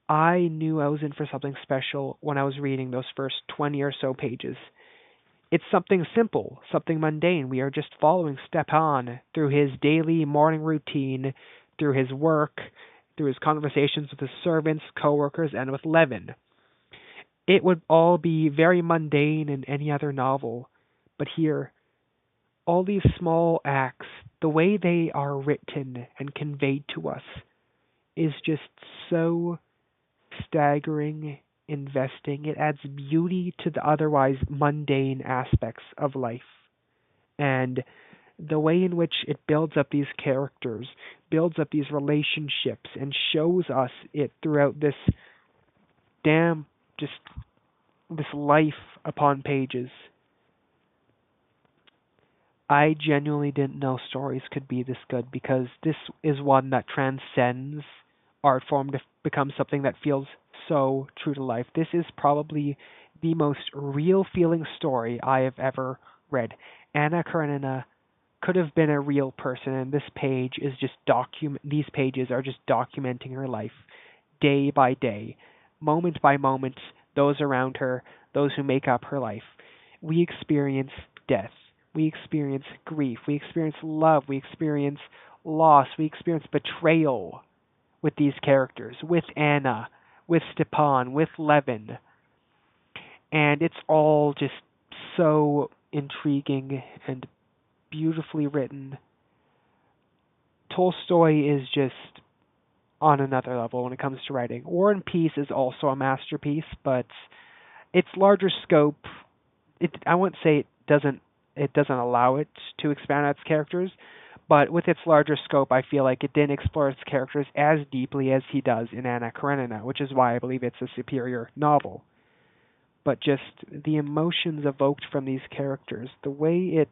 I knew I was in for something special when I was reading those first 20 or so pages. It's something simple, something mundane. We are just following Stepan through his daily morning routine, through his work, through his conversations with his servants, coworkers, and with Levin. It would all be very mundane in any other novel, but here, all these small acts, the way they are written and conveyed to us, is just so staggering, investing. It adds beauty to the otherwise mundane aspects of life. And the way in which it builds up these characters, builds up these relationships, and shows us it throughout this this life upon pages. I genuinely didn't know stories could be this good because this is one that transcends art form to become something that feels so true to life. This is probably the most real feeling story I have ever read. Anna Karenina could have been a real person, and this page is just these pages are just documenting her life day by day, moment by moment, those around her, those who make up her life. We experience death, we experience grief, we experience love, we experience loss, we experience betrayal with these characters, with Anna, with Stepan, with Levin, and it's all just so intriguing and beautifully written. Tolstoy is just on another level when it comes to writing. War and Peace is also a masterpiece, but its larger scope, I wouldn't say it doesn't allow it to expand on its characters, but with its larger scope, I feel like it didn't explore its characters as deeply as he does in Anna Karenina, which is why I believe it's a superior novel. But just the emotions evoked from these characters, the way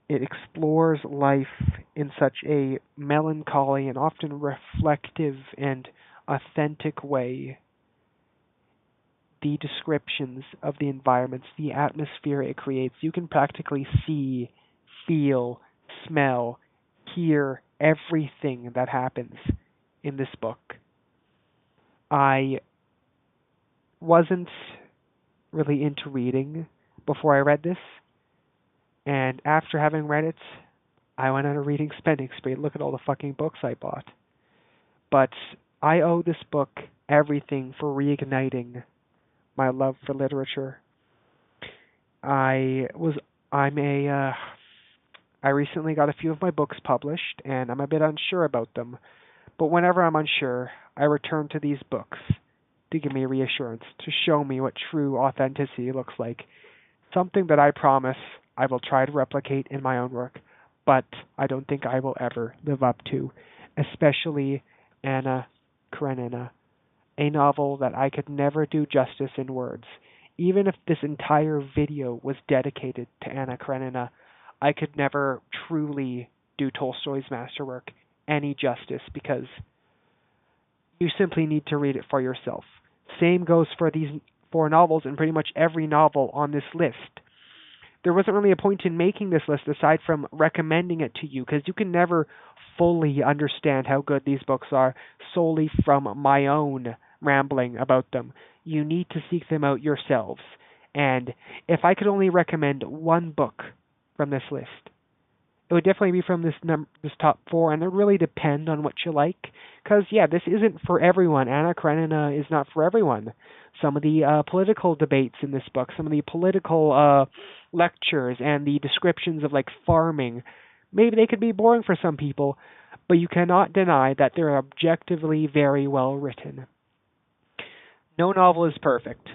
it explores life in such a melancholy and often reflective and authentic way. The descriptions of the environments, the atmosphere it creates, you can practically see, feel, smell, hear everything that happens in this book. I wasn't really into reading before I read this, and after having read it, I went on a reading spending spree. Look at all the fucking books I bought. But I owe this book everything for reigniting my love for literature. I was I'm a I recently got a few of my books published and I'm a bit unsure about them. But whenever I'm unsure, I return to these books to give me reassurance, to show me what true authenticity looks like. Something that I promise I will try to replicate in my own work, but I don't think I will ever live up to, especially Anna Karenina, a novel that I could never do justice in words. Even if this entire video was dedicated to Anna Karenina, I could never truly do Tolstoy's masterwork any justice because you simply need to read it for yourself. Same goes for these four novels and pretty much every novel on this list. There wasn't really a point in making this list aside from recommending it to you because you can never fully understand how good these books are solely from my own rambling about them. You need to seek them out yourselves. And if I could only recommend one book from this list, it would definitely be from this top four, and it really depend on what you like. Because yeah, this isn't for everyone. Anna Karenina is not for everyone. Some of the political debates in this book, some of the political lectures, and the descriptions of like farming, maybe they could be boring for some people, but you cannot deny that they're objectively very well written. No novel is perfect.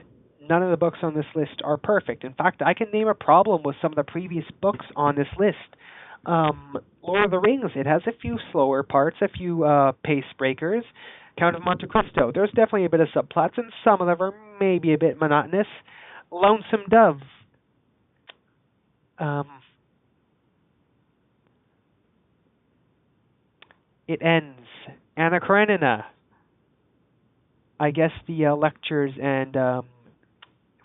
None of the books on this list are perfect. In fact, I can name a problem with some of the previous books on this list. Lord of the Rings, it has a few slower parts, a few pace breakers. Count of Monte Cristo, there's definitely a bit of subplots, and some of them are maybe a bit monotonous. Lonesome Dove, um, it ends. Anna Karenina, I guess the lectures and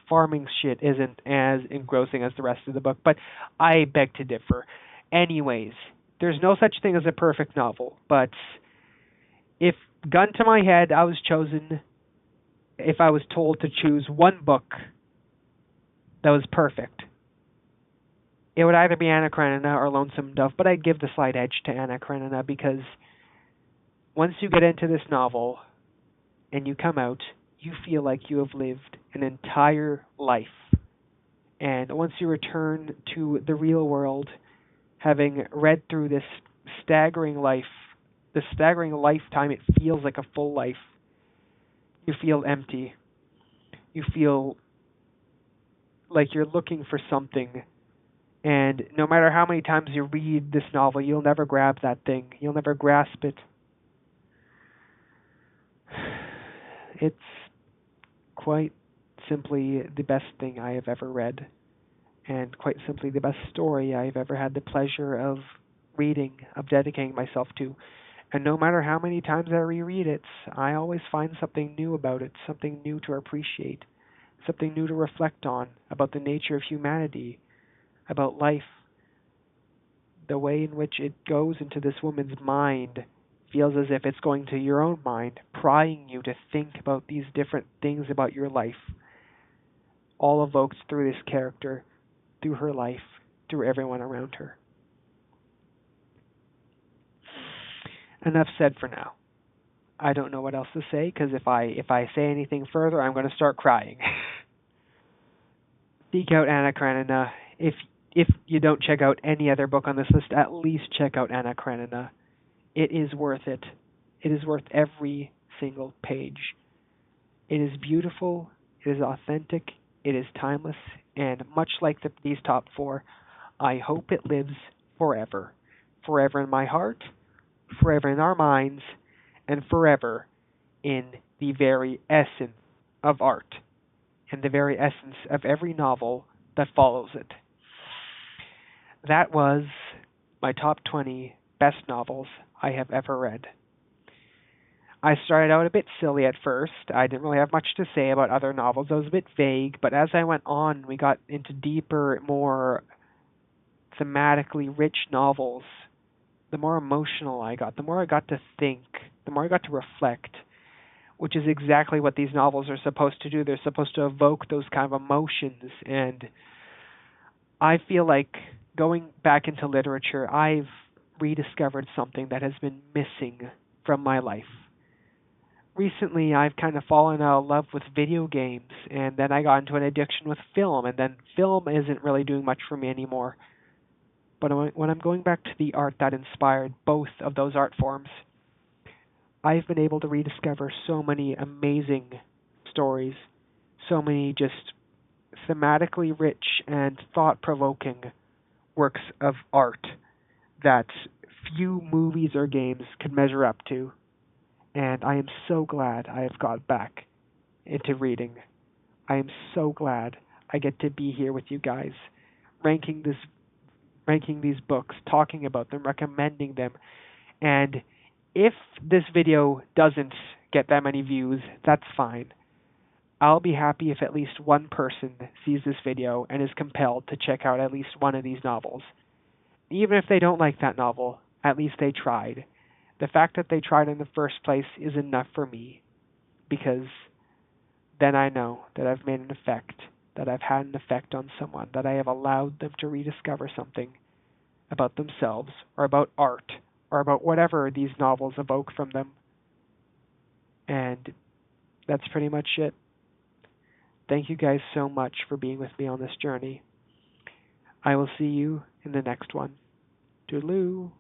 farming shit isn't as engrossing as the rest of the book, but I beg to differ. Anyways, there's no such thing as a perfect novel, but if gun to my head, if I was told to choose one book that was perfect, it would either be Anna Karenina or Lonesome Dove, but I'd give the slight edge to Anna Karenina because once you get into this novel and you come out, you feel like you have lived an entire life. And once you return to the real world, having read through staggering life, this staggering lifetime, it feels like a full life. You feel empty. You feel like you're looking for something. And no matter how many times you read this novel, you'll never grab that thing. You'll never grasp it. It's quite simply the best thing I have ever read. and quite simply the best story I've ever had the pleasure of reading, of dedicating myself to. And no matter how many times I reread it, I always find something new about it, something new to appreciate, something new to reflect on about the nature of humanity, about life. The way in which it goes into this woman's mind feels as if it's going to your own mind, prying you to think about these different things about your life, all evoked through this character, through her life, through everyone around her. Enough said for now. I don't know what else to say because if I say anything further, I'm going to start crying. Seek out Anna Karenina. If you don't check out any other book on this list, at least check out Anna Karenina. It is worth it. It is worth every single page. It is beautiful. It is authentic. It is timeless, and much like these top four, I hope it lives forever. Forever in my heart, forever in our minds, and forever in the very essence of art, in the very essence of every novel that follows it. That was my top 20 best novels I have ever read. I started out a bit silly at first. I didn't really have much to say about other novels. I was a bit vague, but as I went on, we got into deeper, more thematically rich novels. The more emotional I got, the more I got to think, the more I got to reflect, which is exactly what these novels are supposed to do. They're supposed to evoke those kind of emotions, and I feel like going back into literature, I've rediscovered something that has been missing from my life. Recently, I've kind of fallen out of love with video games, and then I got into an addiction with film, and then film isn't really doing much for me anymore. But when I'm going back to the art that inspired both of those art forms, I've been able to rediscover so many amazing stories, so many just thematically rich and thought provoking works of art that few movies or games could measure up to. And I am so glad I have got back into reading. I am so glad I get to be here with you guys, ranking this ranking these books, talking about them, recommending them. And if this video doesn't get that many views, that's fine. I'll be happy if at least one person sees this video and is compelled to check out at least one of these novels. Even if they don't like that novel, at least they tried. The fact that they tried in the first place is enough for me, because then I know that I've made an effect, that I've had an effect on someone, that I have allowed them to rediscover something about themselves, or about art, or about whatever these novels evoke from them. And that's pretty much it. Thank you guys so much for being with me on this journey. I will see you in the next one. Toodaloo.